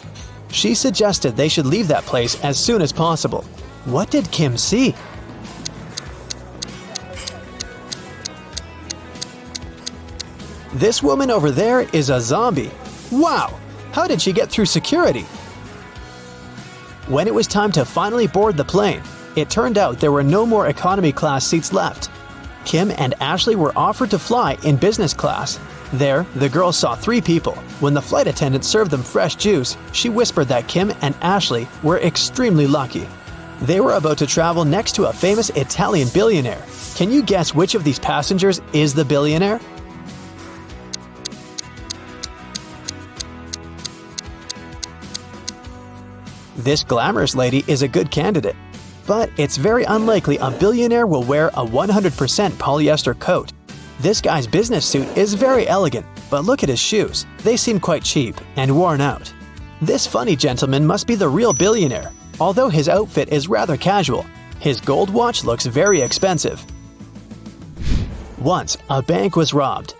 She suggested they should leave that place as soon as possible. What did Kim see? This woman over there is a zombie. Wow! How did she get through security? When it was time to finally board the plane, it turned out there were no more economy class seats left. Kim and Ashley were offered to fly in business class. There, the girls saw 3 people. When the flight attendant served them fresh juice, she whispered that Kim and Ashley were extremely lucky. They were about to travel next to a famous Italian billionaire. Can you guess which of these passengers is the billionaire? This glamorous lady is a good candidate, but it's very unlikely a billionaire will wear a 100% polyester coat. This guy's business suit is very elegant, but look at his shoes. They seem quite cheap and worn out. This funny gentleman must be the real billionaire, although his outfit is rather casual. His gold watch looks very expensive. Once, a bank was robbed.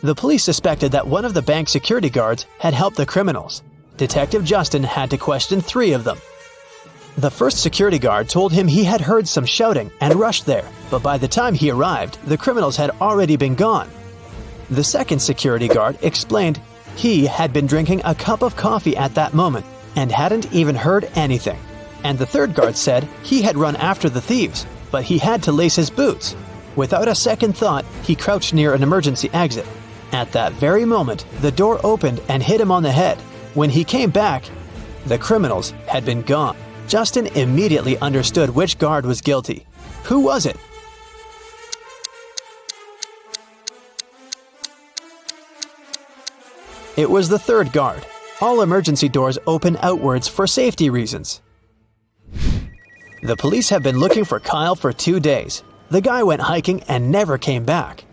The police suspected that one of the bank security guards had helped the criminals. Detective Justin had to question 3 of them. The first security guard told him he had heard some shouting and rushed there, but by the time he arrived, the criminals had already been gone. The second security guard explained he had been drinking a cup of coffee at that moment and hadn't even heard anything. And the third guard said he had run after the thieves, but he had to lace his boots. Without a second thought, he crouched near an emergency exit. At that very moment, the door opened and hit him on the head. When he came back, the criminals had been gone. Justin immediately understood which guard was guilty. Who was it? It was the third guard. All emergency doors open outwards for safety reasons. The police have been looking for Kyle for 2 days. The guy went hiking and never came back.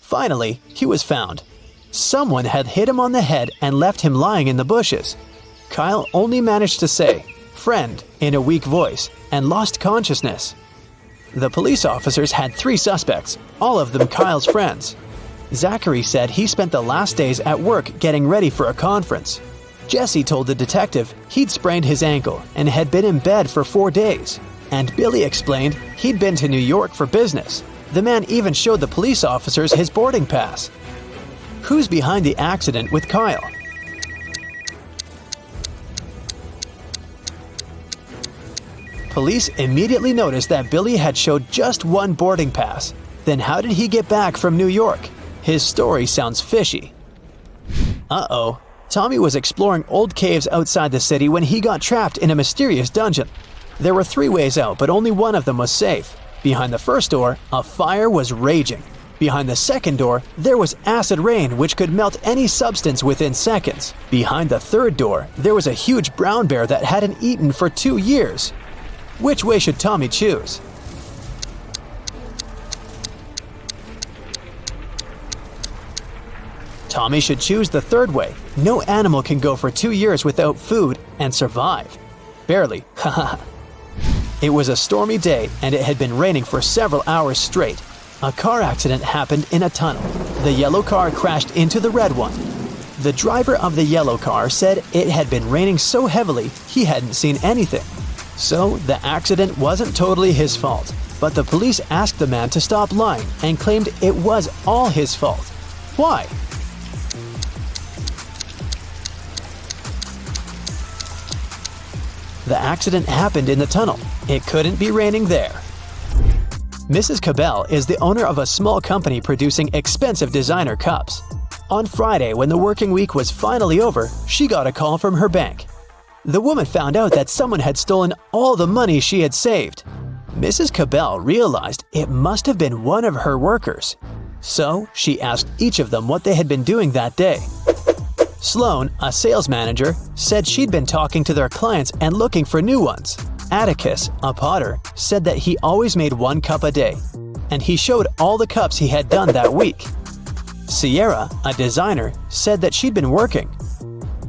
Finally, he was found. Someone had hit him on the head and left him lying in the bushes. Kyle only managed to say, "Friend," in a weak voice, and lost consciousness. The police officers had 3 suspects, all of them Kyle's friends. Zachary said he spent the last days at work getting ready for a conference. Jesse told the detective he'd sprained his ankle and had been in bed for 4 days. And Billy explained he'd been to New York for business. The man even showed the police officers his boarding pass. Who's behind the accident with Kyle? Police immediately noticed that Billy had showed just 1 boarding pass. Then how did he get back from New York? His story sounds fishy. Uh-oh. Tommy was exploring old caves outside the city when he got trapped in a mysterious dungeon. There were 3 ways out, but only one of them was safe. Behind the first door, a fire was raging. Behind the second door, there was acid rain which could melt any substance within seconds. Behind the third door, there was a huge brown bear that hadn't eaten for 2 years. Which way should Tommy choose? Tommy should choose the third way. No animal can go for 2 years without food and survive. Barely, haha. It was a stormy day and it had been raining for several hours straight. A car accident happened in a tunnel. The yellow car crashed into the red one. The driver of the yellow car said it had been raining so heavily he hadn't seen anything. So the accident wasn't totally his fault, but the police asked the man to stop lying and claimed it was all his fault. Why? The accident happened in the tunnel. It couldn't be raining there. Mrs. Cabell is the owner of a small company producing expensive designer cups. On Friday, when the working week was finally over, she got a call from her bank. The woman found out that someone had stolen all the money she had saved. Mrs. Cabell realized it must have been one of her workers. So she asked each of them what they had been doing that day. Sloan, a sales manager, said she'd been talking to their clients and looking for new ones. Atticus, a potter, said that he always made 1 cup a day, and he showed all the cups he had done that week. Sierra, a designer, said that she'd been working,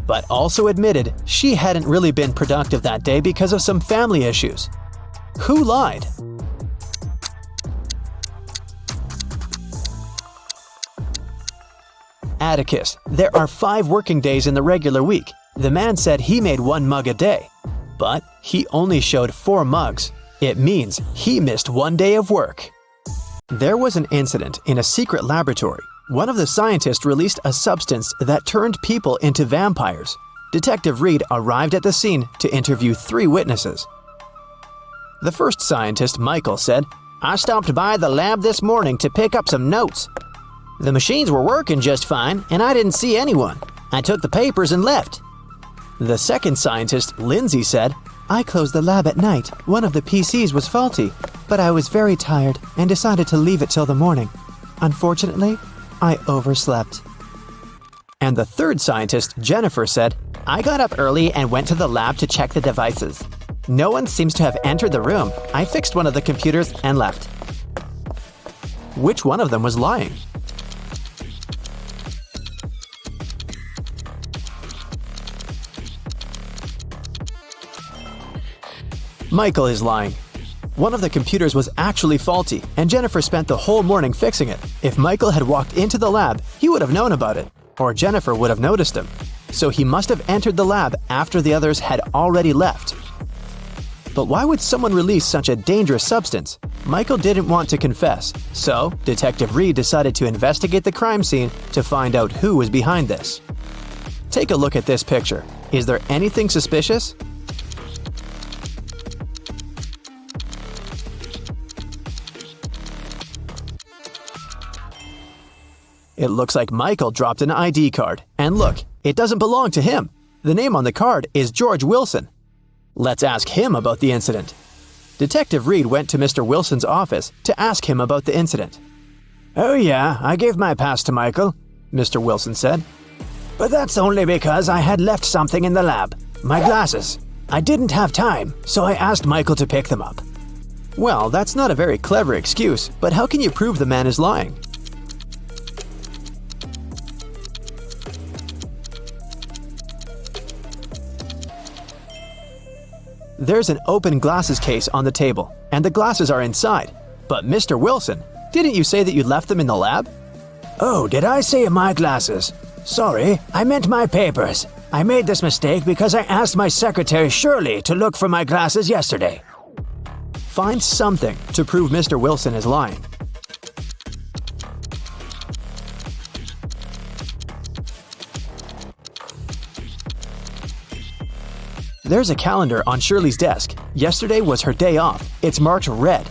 but also admitted she hadn't really been productive that day because of some family issues. Who lied? Atticus. There are 5 working days in the regular week. The man said he made 1 mug a day, but he only showed 4 mugs. It means he missed 1 day of work. There was an incident in a secret laboratory. One of the scientists released a substance that turned people into vampires. Detective Reed arrived at the scene to interview 3 witnesses. The first scientist, Michael, said, "I stopped by the lab this morning to pick up some notes. The machines were working just fine, and I didn't see anyone. I took the papers and left." The second scientist, Lindsay, said, "I closed the lab at night. One of the PCs was faulty, but I was very tired and decided to leave it till the morning. Unfortunately, I overslept." And the third scientist, Jennifer, said, I got up early and went to the lab to check the devices. No one seems to have entered the room. I fixed one of the computers and left. Which one of them was lying? Michael is lying. One of the computers was actually faulty, and Jennifer spent the whole morning fixing it. If Michael had walked into the lab, he would have known about it, or Jennifer would have noticed him. So he must have entered the lab after the others had already left. But why would someone release such a dangerous substance? Michael didn't want to confess, so Detective Reed decided to investigate the crime scene to find out who was behind this. Take a look at this picture. Is there anything suspicious? It looks like Michael dropped an ID card. And look, it doesn't belong to him. The name on the card is George Wilson. Let's ask him about the incident. Detective Reed went to Mr. Wilson's office to ask him about the incident. "Oh yeah, I gave my pass to Michael," Mr. Wilson said. "But that's only because I had left something in the lab. My glasses. I didn't have time, so I asked Michael to pick them up." Well, that's not a very clever excuse, but how can you prove the man is lying? There's an open glasses case on the table, and the glasses are inside. But Mr. Wilson, didn't you say that you left them in the lab? "Oh, did I say my glasses? Sorry, I meant my papers. I made this mistake because I asked my secretary Shirley to look for my glasses yesterday." Find something to prove Mr. Wilson is lying. There's a calendar on Shirley's desk. Yesterday was her day off. It's marked red.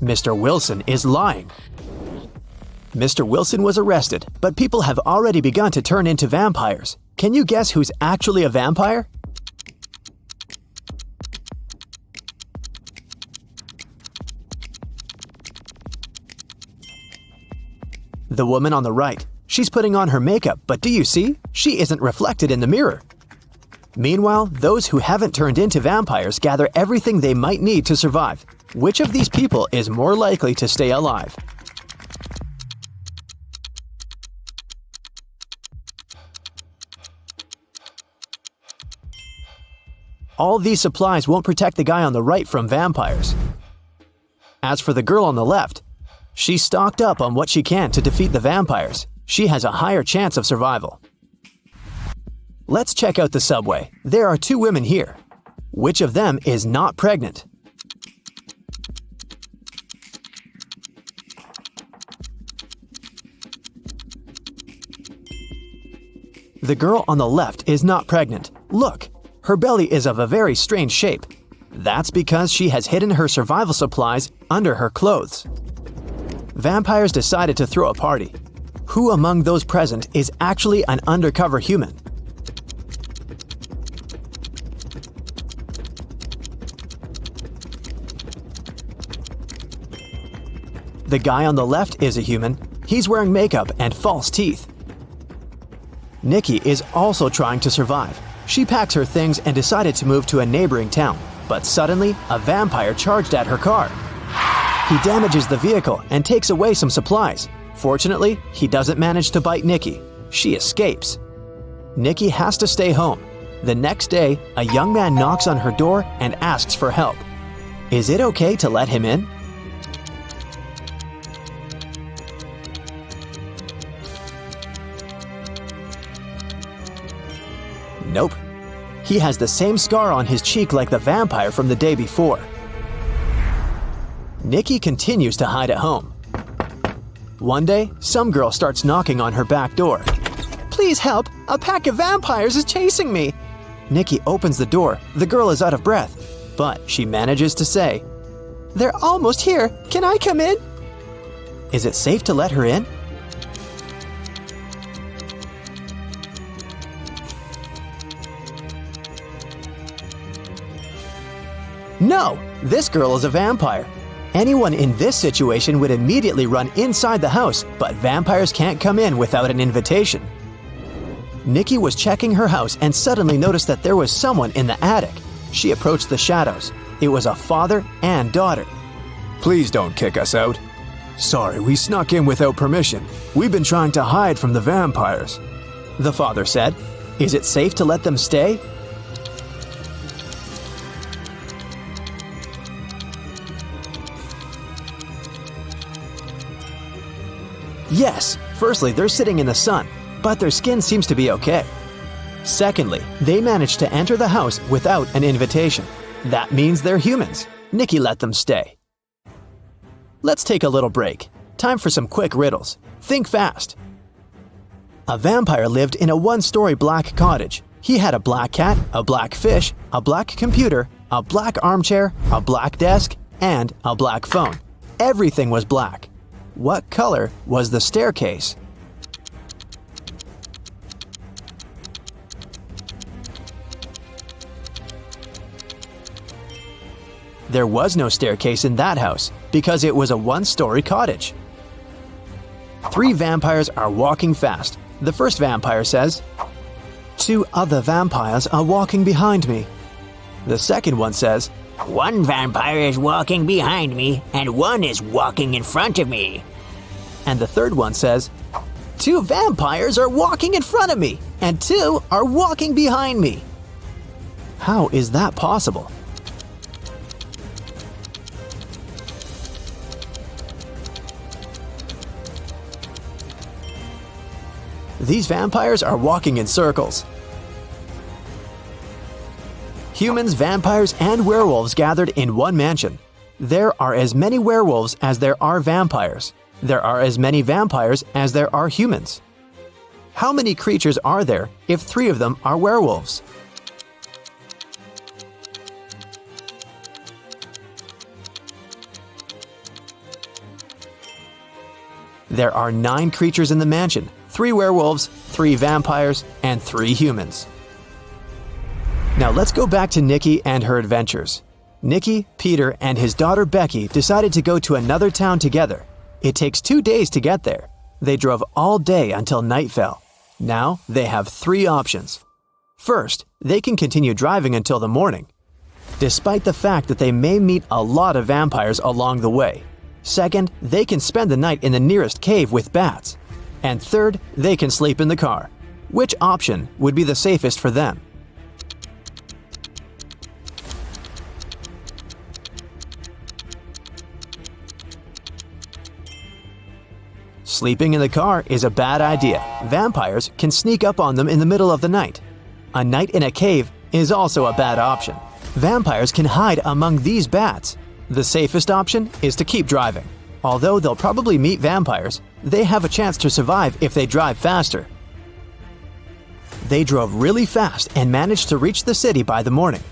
Mr. Wilson is lying. Mr. Wilson was arrested, but people have already begun to turn into vampires. Can you guess who's actually a vampire? The woman on the right. She's putting on her makeup, but do you see? She isn't reflected in the mirror. Meanwhile, those who haven't turned into vampires gather everything they might need to survive. Which of these people is more likely to stay alive? All these supplies won't protect the guy on the right from vampires. As for the girl on the left, she's stocked up on what she can to defeat the vampires. She has a higher chance of survival. Let's check out the subway. There are two women here. Which of them is not pregnant? The girl on the left is not pregnant. Look, her belly is of a very strange shape. That's because she has hidden her survival supplies under her clothes. Vampires decided to throw a party. Who among those present is actually an undercover human? The guy on the left is a human. He's wearing makeup and false teeth. Nikki is also trying to survive. She packs her things and decided to move to a neighboring town. But suddenly, a vampire charged at her car. He damages the vehicle and takes away some supplies. Fortunately, he doesn't manage to bite Nikki. She escapes. Nikki has to stay home. The next day, a young man knocks on her door and asks for help. Is it okay to let him in? Nope. He has the same scar on his cheek like the vampire from the day before. Nikki continues to hide at home. One day, some girl starts knocking on her back door. Please help! A pack of vampires is chasing me! Nikki opens the door. The girl is out of breath, but she manages to say, They're almost here. Can I come in? Is it safe to let her in? No! This girl is a vampire. Anyone in this situation would immediately run inside the house, but vampires can't come in without an invitation. Nikki was checking her house and suddenly noticed that there was someone in the attic. She approached the shadows. It was a father and daughter. Please don't kick us out. Sorry, we snuck in without permission. We've been trying to hide from the vampires. The father said, "Is it safe to let them stay?" Yes, firstly, they're sitting in the sun, but their skin seems to be okay. Secondly, they managed to enter the house without an invitation. That means they're humans. Nikki let them stay. Let's take a little break. Time for some quick riddles. Think fast. A vampire lived in a one-story black cottage. He had a black cat, a black fish, a black computer, a black armchair, a black desk, and a black phone. Everything was black. What color was the staircase? There was no staircase in that house because it was a one-story cottage. 3 vampires are walking fast. The first vampire says, "2 other vampires are walking behind me." The second one says, One vampire is walking behind me, and one is walking in front of me. and the third one says, "2 vampires are walking in front of me, and 2 are walking behind me." How is that possible? These vampires are walking in circles. Humans, vampires, and werewolves gathered in one mansion. There are as many werewolves as there are vampires. There are as many vampires as there are humans. How many creatures are there if 3 of them are werewolves? There are 9 creatures in the mansion, 3 werewolves, 3 vampires, and 3 humans. Now let's go back to Nikki and her adventures. Nikki, Peter, and his daughter Becky decided to go to another town together. It takes 2 days to get there. They drove all day until night fell. Now they have 3 options. First, they can continue driving until the morning, despite the fact that they may meet a lot of vampires along the way. Second, they can spend the night in the nearest cave with bats. And third, they can sleep in the car. Which option would be the safest for them? Sleeping in the car is a bad idea. Vampires can sneak up on them in the middle of the night. A night in a cave is also a bad option. Vampires can hide among these bats. The safest option is to keep driving. Although they'll probably meet vampires, they have a chance to survive if they drive faster. They drove really fast and managed to reach the city by the morning.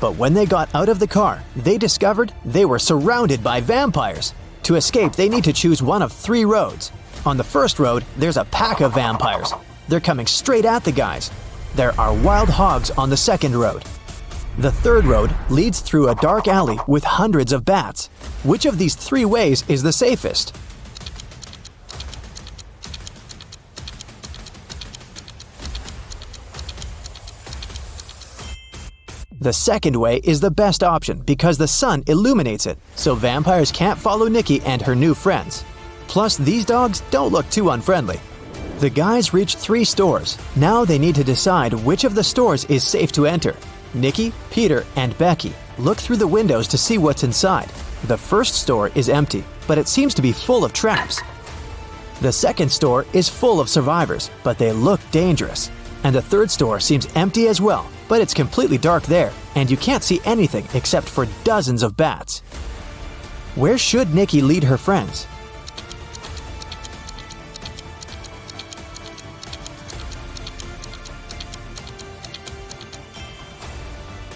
But when they got out of the car, they discovered they were surrounded by vampires. To escape, they need to choose one of 3 roads. On the first road, there's a pack of vampires. They're coming straight at the guys. There are wild hogs on the second road. The third road leads through a dark alley with hundreds of bats. Which of these 3 ways is the safest? The second way is the best option because the sun illuminates it, so vampires can't follow Nikki and her new friends. Plus, these dogs don't look too unfriendly. The guys reach 3 stores. Now they need to decide which of the stores is safe to enter. Nikki, Peter, and Becky look through the windows to see what's inside. The first store is empty, but it seems to be full of traps. The second store is full of survivors, but they look dangerous. And the third store seems empty as well, but it's completely dark there, and you can't see anything except for dozens of bats. Where should Nikki lead her friends?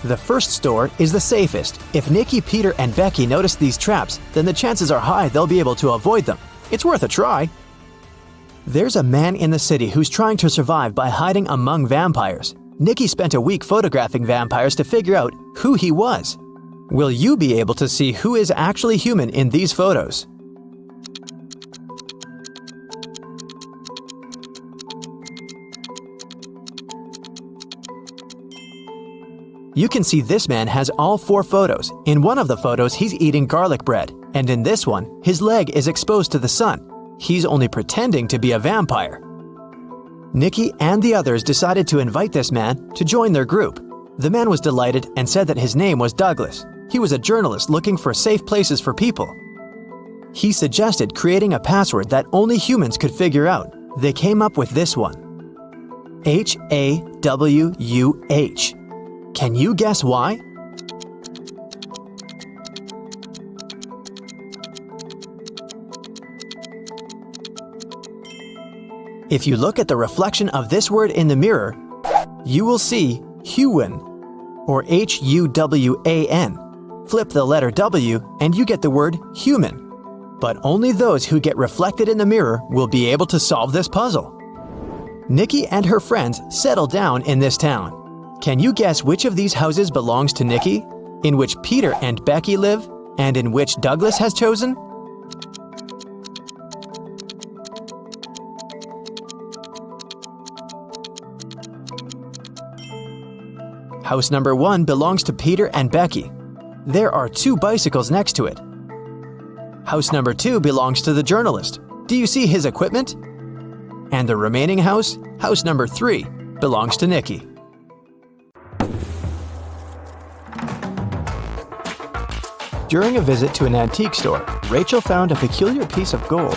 The first store is the safest. If Nikki, Peter, and Becky notice these traps, then the chances are high they'll be able to avoid them. It's worth a try. There's a man in the city who's trying to survive by hiding among vampires. Nikki spent a week photographing vampires to figure out who he was. Will you be able to see who is actually human in these photos? You can see this man has all 4 photos. In one of the photos, he's eating garlic bread, and in this one, his leg is exposed to the sun. He's only pretending to be a vampire. Nikki and the others decided to invite this man to join their group. The man was delighted and said that his name was Douglas. He was a journalist looking for safe places for people. He suggested creating a password that only humans could figure out. They came up with this one: HAWUH. Can you guess why? If you look at the reflection of this word in the mirror, you will see Huwan, or Huwan. Flip the letter W and you get the word human. But only those who get reflected in the mirror will be able to solve this puzzle. Nikki and her friends settle down in this town. Can you guess which of these houses belongs to Nikki, in which Peter and Becky live, and in which Douglas has chosen? House number 1 belongs to Peter and Becky. There are 2 bicycles next to it. House number 2 belongs to the journalist. Do you see his equipment? And the remaining house, house number 3, belongs to Nikki. During a visit to an antique store, Rachel found a peculiar piece of gold.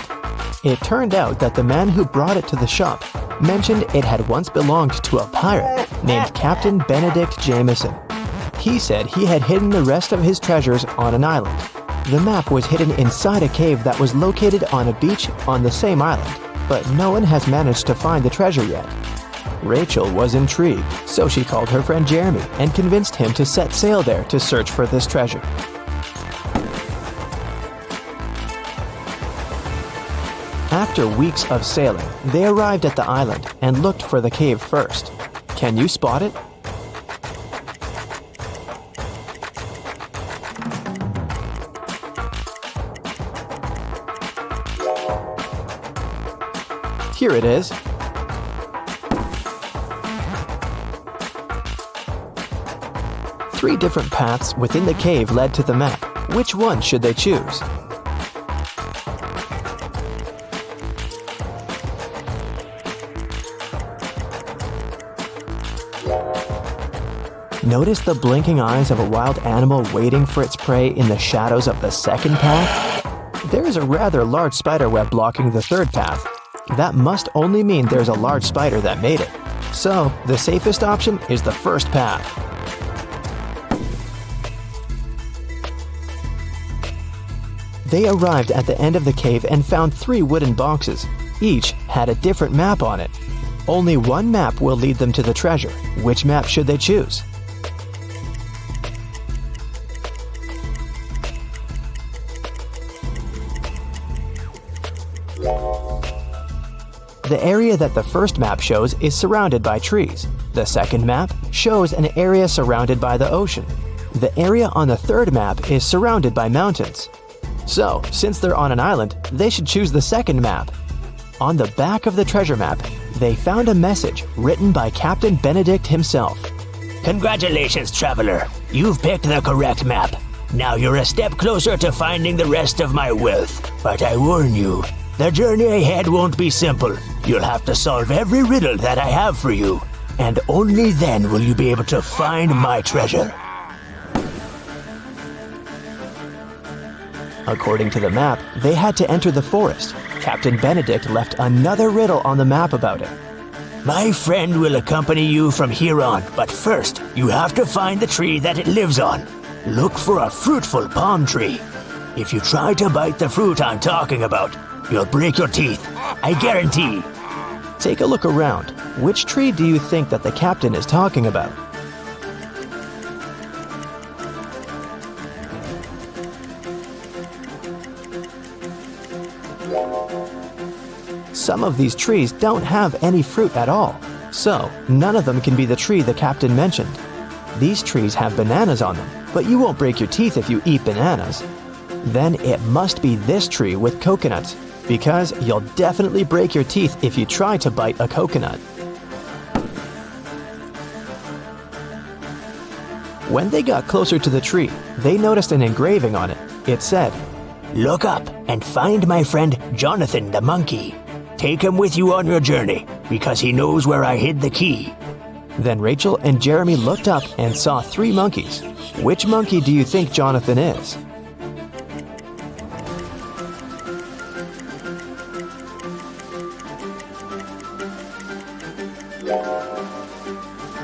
It turned out that the man who brought it to the shop mentioned it had once belonged to a pirate named Captain Benedict Jameson. He said he had hidden the rest of his treasures on an island. The map was hidden inside a cave that was located on a beach on the same island, but no one has managed to find the treasure yet. Rachel was intrigued, so she called her friend Jeremy and convinced him to set sail there to search for this treasure. After weeks of sailing, they arrived at the island and looked for the cave first. Can you spot it? Here it is. Three different paths within the cave led to the map. Which one should they choose? Notice the blinking eyes of a wild animal waiting for its prey in the shadows of the second path? There is a rather large spider web blocking the third path. That must only mean there's a large spider that made it. So, the safest option is the first path. They arrived at the end of the cave and found 3 wooden boxes. Each had a different map on it. Only one map will lead them to the treasure. Which map should they choose? The area that the first map shows is surrounded by trees. The second map shows an area surrounded by the ocean. The area on the third map is surrounded by mountains. So, since they're on an island, they should choose the second map. On the back of the treasure map, they found a message written by Captain Benedict himself. Congratulations, traveler. You've picked the correct map. Now you're a step closer to finding the rest of my wealth. But I warn you, the journey ahead won't be simple. You'll have to solve every riddle that I have for you. And only then will you be able to find my treasure. According to the map, they had to enter the forest. Captain Benedict left another riddle on the map about it. My friend will accompany you from here on, but first, you have to find the tree that it lives on. Look for a fruitful palm tree. If you try to bite the fruit I'm talking about, you'll break your teeth. I guarantee. Take a look around. Which tree do you think that the captain is talking about? Some of these trees don't have any fruit at all, so none of them can be the tree the captain mentioned. These trees have bananas on them, but you won't break your teeth if you eat bananas. Then it must be this tree with coconuts, because you'll definitely break your teeth if you try to bite a coconut. When they got closer to the tree, they noticed an engraving on it. It said, Look up and find my friend Jonathan the monkey. Take him with you on your journey, because he knows where I hid the key. Then Rachel and Jeremy looked up and saw 3 monkeys. Which monkey do you think Jonathan is?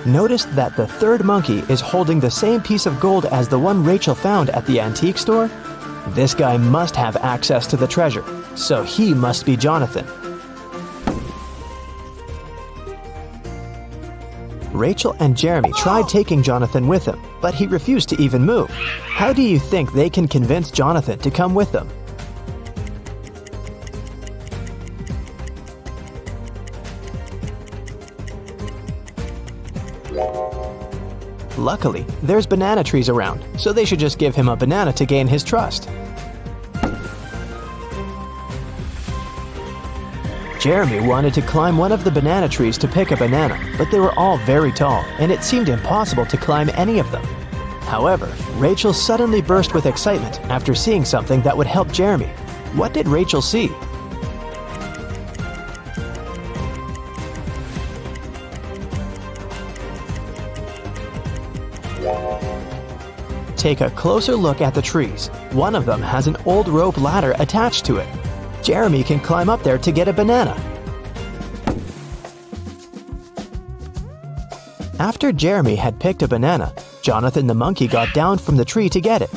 Notice that the 3rd monkey is holding the same piece of gold as the one Rachel found at the antique store. This guy must have access to the treasure, so he must be Jonathan. Rachel and Jeremy tried taking Jonathan with them, but he refused to even move. How do you think they can convince Jonathan to come with them? Luckily, there's banana trees around, so they should just give him a banana to gain his trust. Jeremy wanted to climb one of the banana trees to pick a banana, but they were all very tall, and it seemed impossible to climb any of them. However, Rachel suddenly burst with excitement after seeing something that would help Jeremy. What did Rachel see? Take a closer look at the trees. One of them has an old rope ladder attached to it. Jeremy can climb up there to get a banana. After Jeremy had picked a banana, Jonathan the monkey got down from the tree to get it.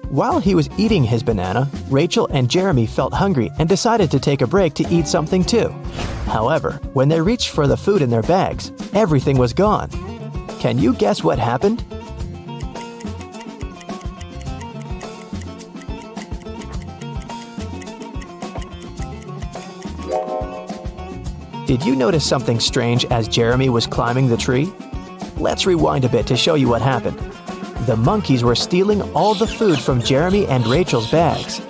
While he was eating his banana, Rachel and Jeremy felt hungry and decided to take a break to eat something too. However, when they reached for the food in their bags, everything was gone. Can you guess what happened? Did you notice something strange as Jeremy was climbing the tree? Let's rewind a bit to show you what happened. The monkeys were stealing all the food from Jeremy and Rachel's bags.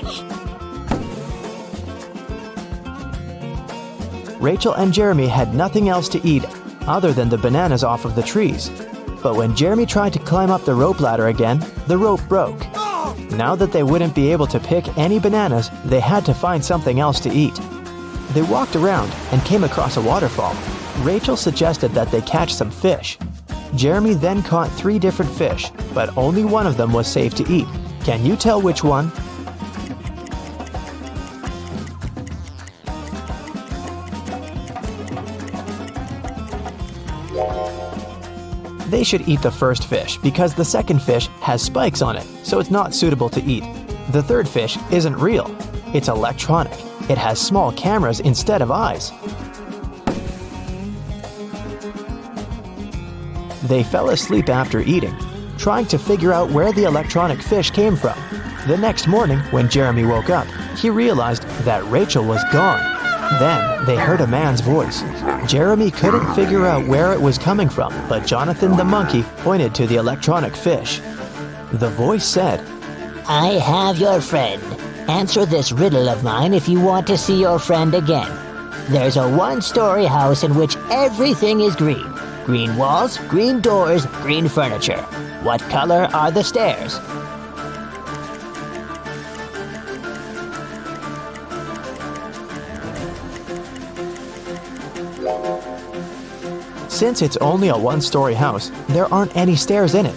Rachel and Jeremy had nothing else to eat other than the bananas off of the trees. But when Jeremy tried to climb up the rope ladder again, the rope broke. Now that they wouldn't be able to pick any bananas, they had to find something else to eat. They walked around and came across a waterfall. Rachel suggested that they catch some fish. Jeremy then caught 3 different fish, but only one of them was safe to eat. Can you tell which one? They should eat the first fish because the second fish has spikes on it, so it's not suitable to eat. The third fish isn't real. It's electronic. It has small cameras instead of eyes. They fell asleep after eating, trying to figure out where the electronic fish came from. The next morning, when Jeremy woke up, he realized that Rachel was gone. Then they heard a man's voice. Jeremy couldn't figure out where it was coming from, but Jonathan the monkey pointed to the electronic fish. The voice said, I have your friend. Answer this riddle of mine if you want to see your friend again. There's a 1-story house in which everything is green. Green walls, green doors, green furniture. What color are the stairs? Since it's only a 1-story house, there aren't any stairs in it.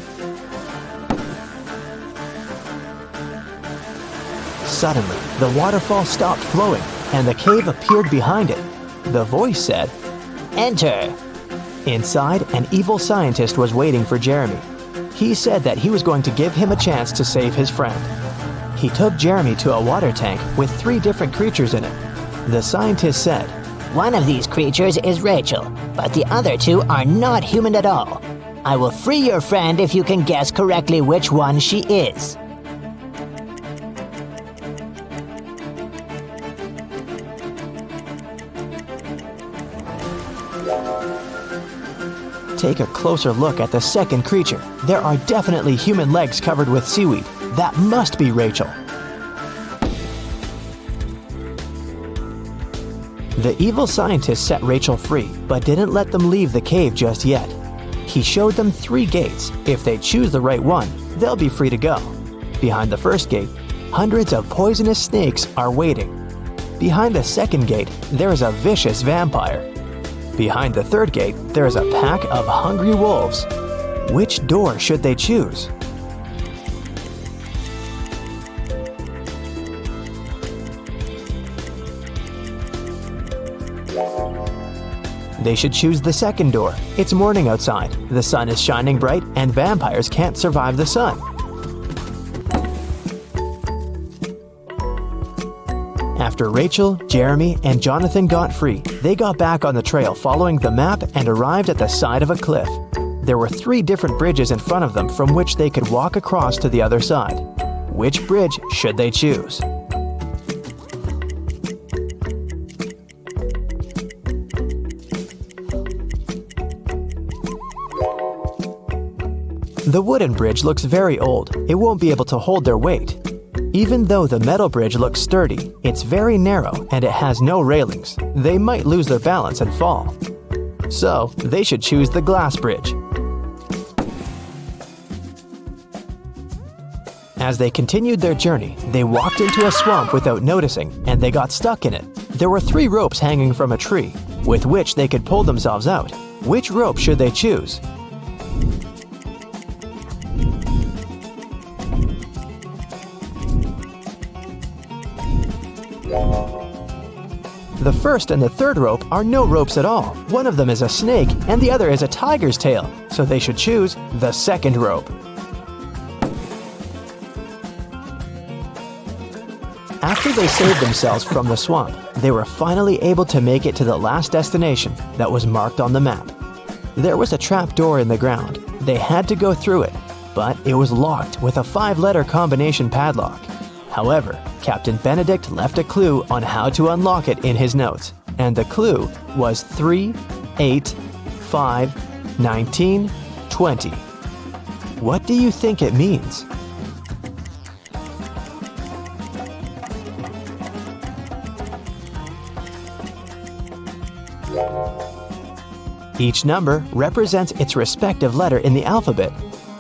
Suddenly, the waterfall stopped flowing, and the cave appeared behind it. The voice said, Enter. Inside, an evil scientist was waiting for Jeremy. He said that he was going to give him a chance to save his friend. He took Jeremy to a water tank with 3 different creatures in it. The scientist said, One of these creatures is Rachel, but the other 2 are not human at all. I will free your friend if you can guess correctly which one she is. Take a closer look at the second creature. There are definitely human legs covered with seaweed. That must be Rachel. The evil scientist set Rachel free, but didn't let them leave the cave just yet. He showed them 3 gates. If they choose the right one, they'll be free to go. Behind the first gate, hundreds of poisonous snakes are waiting. Behind the second gate, there is a vicious vampire. Behind the third gate, there is a pack of hungry wolves. Which door should they choose? They should choose the second door. It's morning outside, the sun is shining bright, and vampires can't survive the sun. After Rachel, Jeremy, and Jonathan got free, they got back on the trail following the map and arrived at the side of a cliff. There were 3 different bridges in front of them from which they could walk across to the other side. Which bridge should they choose? The wooden bridge looks very old. It won't be able to hold their weight. Even though the metal bridge looks sturdy, it's very narrow and it has no railings. They might lose their balance and fall. So, they should choose the glass bridge. As they continued their journey, they walked into a swamp without noticing, and they got stuck in it. There were 3 ropes hanging from a tree, with which they could pull themselves out. Which rope should they choose? The first and the third rope are no ropes at all. One of them is a snake and the other is a tiger's tail, so they should choose the second rope. After they saved themselves from the swamp, they were finally able to make it to the last destination that was marked on the map. There was a trap door in the ground. They had to go through it, but it was locked with a 5-letter combination padlock. However, Captain Benedict left a clue on how to unlock it in his notes, and the clue was 3, 8, 5, 19, 20. What do you think it means? Each number represents its respective letter in the alphabet.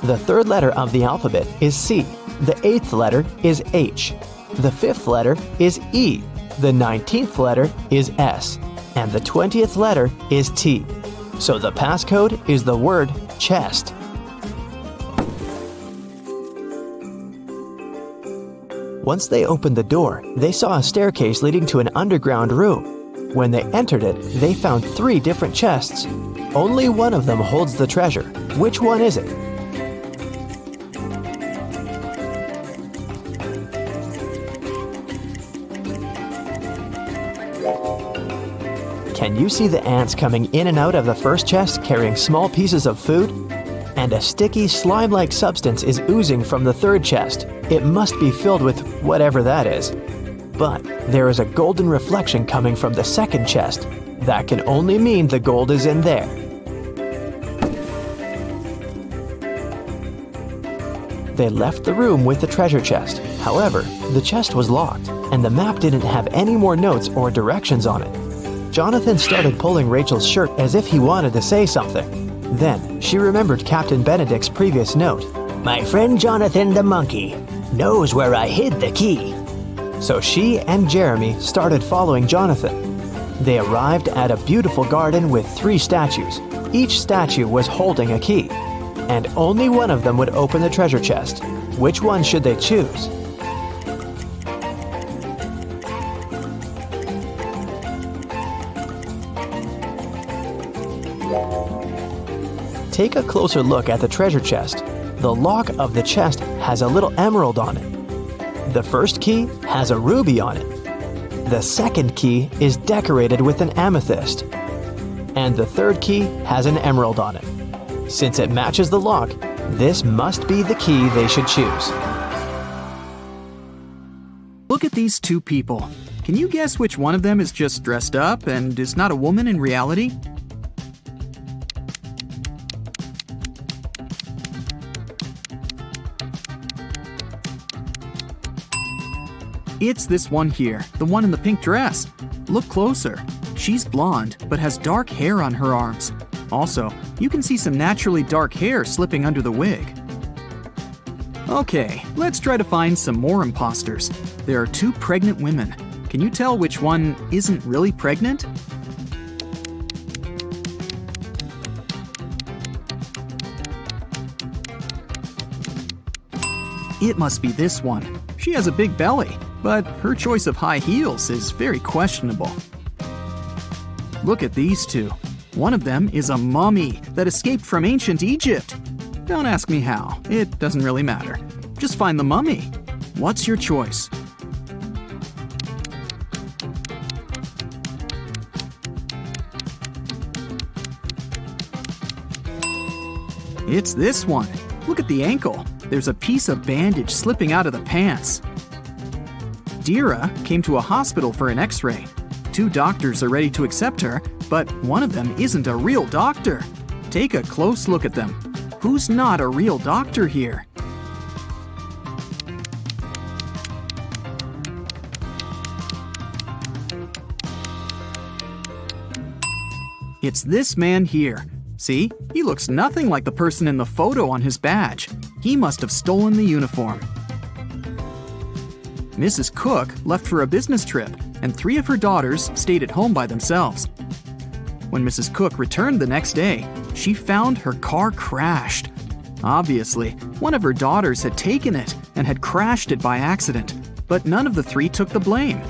The 3rd letter of the alphabet is C. The 8th letter is H. The 5th letter is E. The 19th letter is S. And the 20th letter is T. So the passcode is the word chest. Once they opened the door, they saw a staircase leading to an underground room. When they entered it, they found 3 different chests. Only one of them holds the treasure. Which one is it? Can you see the ants coming in and out of the first chest carrying small pieces of food? And a sticky, slime-like substance is oozing from the 3rd chest. It must be filled with whatever that is. But there is a golden reflection coming from the 2nd chest. That can only mean the gold is in there. They left the room with the treasure chest. However, the chest was locked, and the map didn't have any more notes or directions on it. Jonathan started pulling Rachel's shirt as if he wanted to say something. Then, she remembered Captain Benedict's previous note. My friend Jonathan the monkey knows where I hid the key. So she and Jeremy started following Jonathan. They arrived at a beautiful garden with 3 statues. Each statue was holding a key, and only one of them would open the treasure chest. Which one should they choose? Take a closer look at the treasure chest. The lock of the chest has a little emerald on it. The first key has a ruby on it. The second key is decorated with an amethyst. And the 3rd key has an emerald on it. Since it matches the lock, this must be the key they should choose. Look at these 2 people. Can you guess which one of them is just dressed up and is not a woman in reality? It's this one here, the one in the pink dress. Look closer. She's blonde, but has dark hair on her arms. Also, you can see some naturally dark hair slipping under the wig. Okay, let's try to find some more imposters. There are 2 pregnant women. Can you tell which one isn't really pregnant? It must be this one. She has a big belly, but her choice of high heels is very questionable. Look at these 2. One of them is a mummy that escaped from ancient Egypt. Don't ask me how, it doesn't really matter. Just find the mummy. What's your choice? It's this one. Look at the ankle. There's a piece of bandage slipping out of the pants. Dira came to a hospital for an x-ray. 2 doctors are ready to accept her, but one of them isn't a real doctor. Take a close look at them. Who's not a real doctor here? It's this man here. See, he looks nothing like the person in the photo on his badge. He must have stolen the uniform. Mrs. Cook left for a business trip, and 3 of her daughters stayed at home by themselves. When Mrs. Cook returned the next day, she found her car crashed. Obviously, one of her daughters had taken it and had crashed it by accident, but none of the 3 took the blame.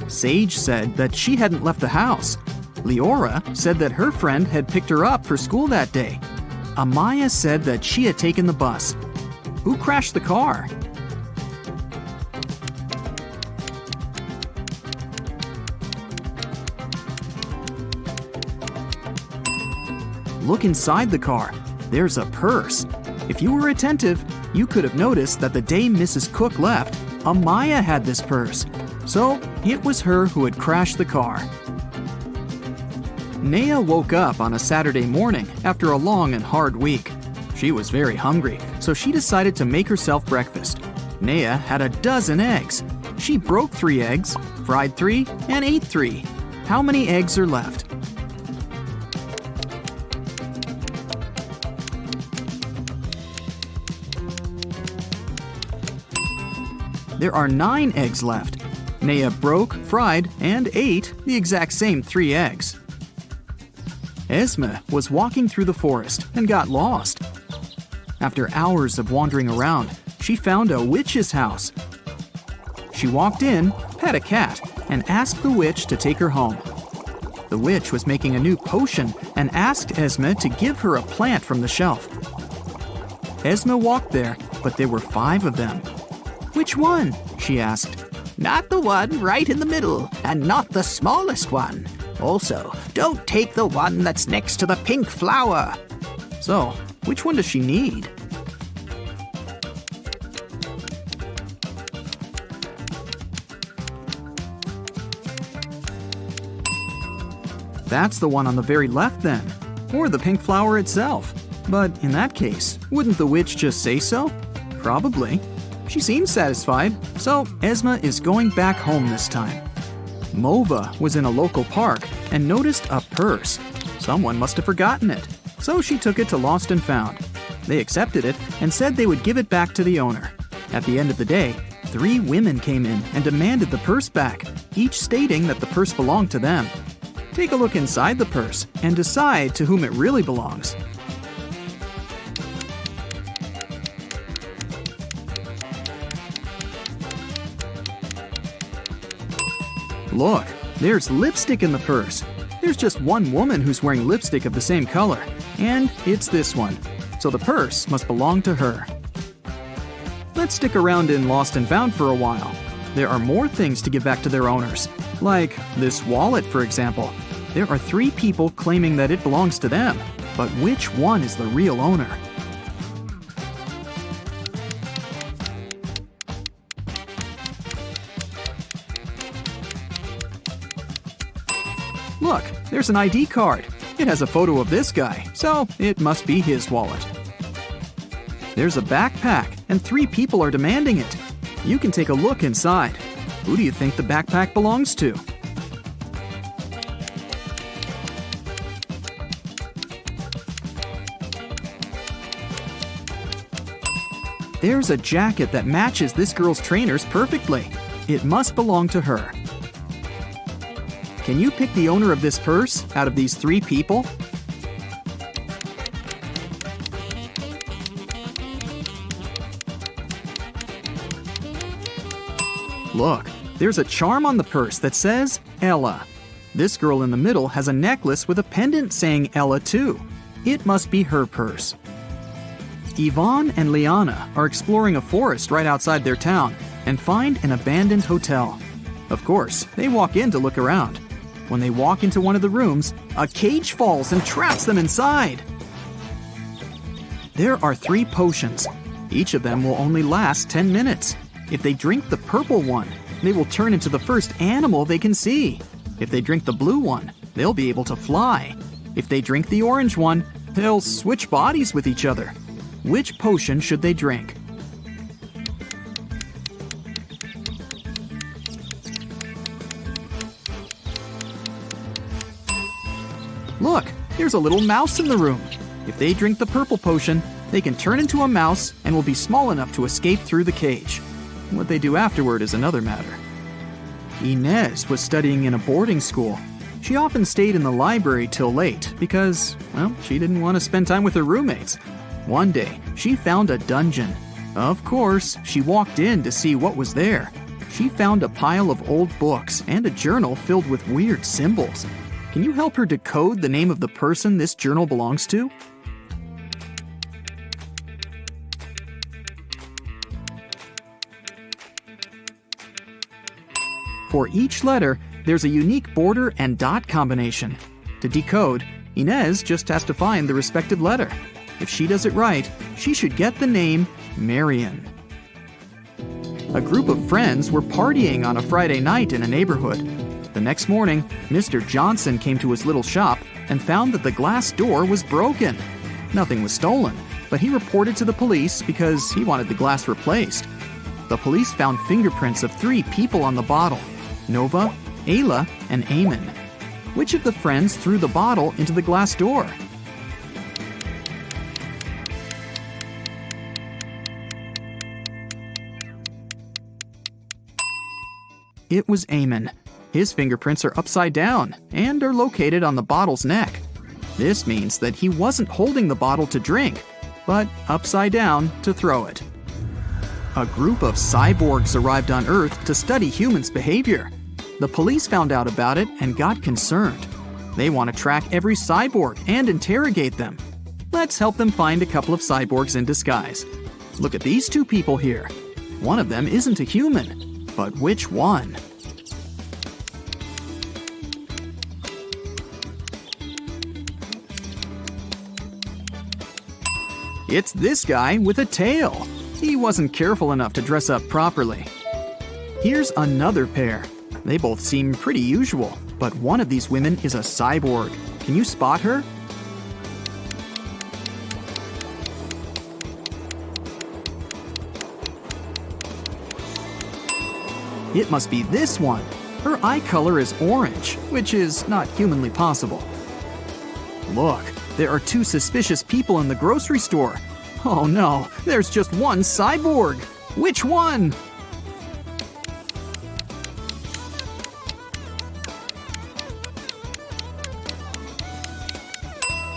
Sage said that she hadn't left the house. Leora said that her friend had picked her up for school that day. Amaya said that she had taken the bus. Who crashed the car? Look inside the car. There's a purse. If you were attentive, you could have noticed that the day Mrs. Cook left, Amaya had this purse. So it was her who had crashed the car. Naya woke up on a Saturday morning after a long and hard week. She was very hungry, so she decided to make herself breakfast. Naya had a dozen eggs. She broke 3 eggs, fried 3, and ate 3. How many eggs are left? There are 9 eggs left. Naya broke, fried, and ate the exact same 3 eggs. Esme was walking through the forest and got lost. After hours of wandering around, she found a witch's house. She walked in, pet a cat, and asked the witch to take her home. The witch was making a new potion and asked Esme to give her a plant from the shelf. Esme walked there, but there were 5 of them. "Which one?" she asked. Not the one right in the middle, and not the smallest one. Also, don't take the one that's next to the pink flower. So, which one does she need? That's the one on the very left then, or the pink flower itself. But in that case, wouldn't the witch just say so? Probably. She seems satisfied, so Esme is going back home this time. Mova was in a local park and noticed a purse. Someone must have forgotten it, so she took it to Lost and Found. They accepted it and said they would give it back to the owner. At the end of the day, 3 women came in and demanded the purse back, each stating that the purse belonged to them. Take a look inside the purse and decide to whom it really belongs. Look, there's lipstick in the purse. There's just one woman who's wearing lipstick of the same color, and it's this one. So the purse must belong to her. Let's stick around in Lost and Found for a while. There are more things to give back to their owners, like this wallet, for example. There are 3 people claiming that it belongs to them, but which one is the real owner? Look, there's an ID card. It has a photo of this guy, so it must be his wallet. There's a backpack, and 3 people are demanding it. You can take a look inside. Who do you think the backpack belongs to? There's a jacket that matches this girl's trainers perfectly. It must belong to her. Can you pick the owner of this purse out of these 3 people? Look, there's a charm on the purse that says Ella. This girl in the middle has a necklace with a pendant saying Ella too. It must be her purse. Yvonne and Liana are exploring a forest right outside their town and find an abandoned hotel. Of course, they walk in to look around. When they walk into one of the rooms, a cage falls and traps them inside. There are 3 potions. Each of them will only last 10 minutes. If they drink the purple one, they will turn into the first animal they can see. If they drink the blue one, they'll be able to fly. If they drink the orange one, they'll switch bodies with each other. Which potion should they drink? Look, there's a little mouse in the room. If they drink the purple potion, they can turn into a mouse and will be small enough to escape through the cage. What they do afterward is another matter. Inez was studying in a boarding school. She often stayed in the library till late because, well, she didn't want to spend time with her roommates. One day, she found a dungeon. Of course, she walked in to see what was there. She found a pile of old books and a journal filled with weird symbols. Can you help her decode the name of the person this journal belongs to? For each letter, there's a unique border and dot combination. To decode, Inez just has to find the respective letter. If she does it right, she should get the name Marion. A group of friends were partying on a Friday night in a neighborhood. The next morning, Mr. Johnson came to his little shop and found that the glass door was broken. Nothing was stolen, but he reported to the police because he wanted the glass replaced. The police found fingerprints of 3 people on the bottle: Nova, Ayla, and Eamon. Which of the friends threw the bottle into the glass door? It was Eamon. His fingerprints are upside down and are located on the bottle's neck. This means that he wasn't holding the bottle to drink, but upside down to throw it. A group of cyborgs arrived on Earth to study humans' behavior. The police found out about it and got concerned. They want to track every cyborg and interrogate them. Let's help them find a couple of cyborgs in disguise. Look at these 2 people here. One of them isn't a human, but which one? It's this guy with a tail. He wasn't careful enough to dress up properly. Here's another pair. They both seem pretty usual, but one of these women is a cyborg. Can you spot her? It must be this one. Her eye color is orange, which is not humanly possible. Look, there are 2 suspicious people in the grocery store. Oh no, there's just one cyborg. Which one?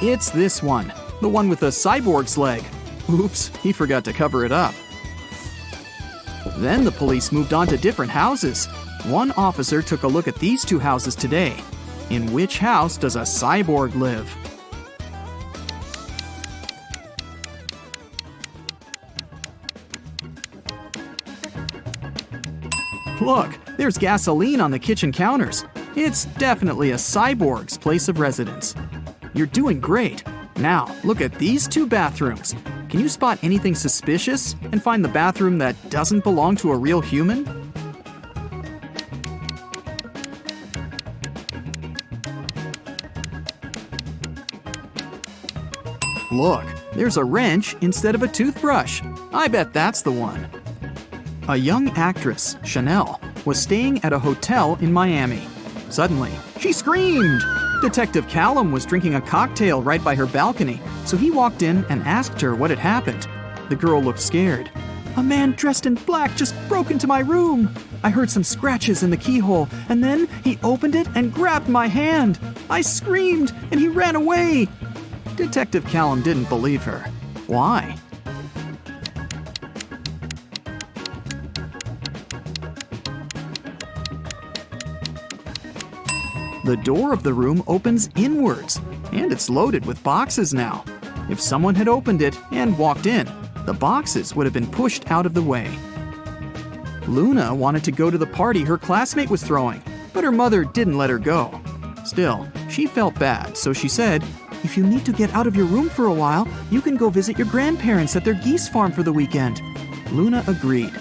It's this one, the one with the cyborg's leg. Oops, he forgot to cover it up. Then the police moved on to different houses. One officer took a look at these 2 houses today. In which house does a cyborg live? Look, there's gasoline on the kitchen counters. It's definitely a cyborg's place of residence. You're doing great. Now, look at these 2 bathrooms. Can you spot anything suspicious and find the bathroom that doesn't belong to a real human? Look, there's a wrench instead of a toothbrush. I bet that's the one. A young actress, Chanel, was staying at a hotel in Miami. Suddenly, she screamed! Detective Callum was drinking a cocktail right by her balcony, so he walked in and asked her what had happened. The girl looked scared. A man dressed in black just broke into my room. I heard some scratches in the keyhole, and then he opened it and grabbed my hand. I screamed, and he ran away. Detective Callum didn't believe her. Why? The door of the room opens inwards, and it's loaded with boxes now. If someone had opened it and walked in, the boxes would have been pushed out of the way. Luna wanted to go to the party her classmate was throwing, but her mother didn't let her go. Still, she felt bad, so she said, "If you need to get out of your room for a while, you can go visit your grandparents at their geese farm for the weekend." Luna agreed.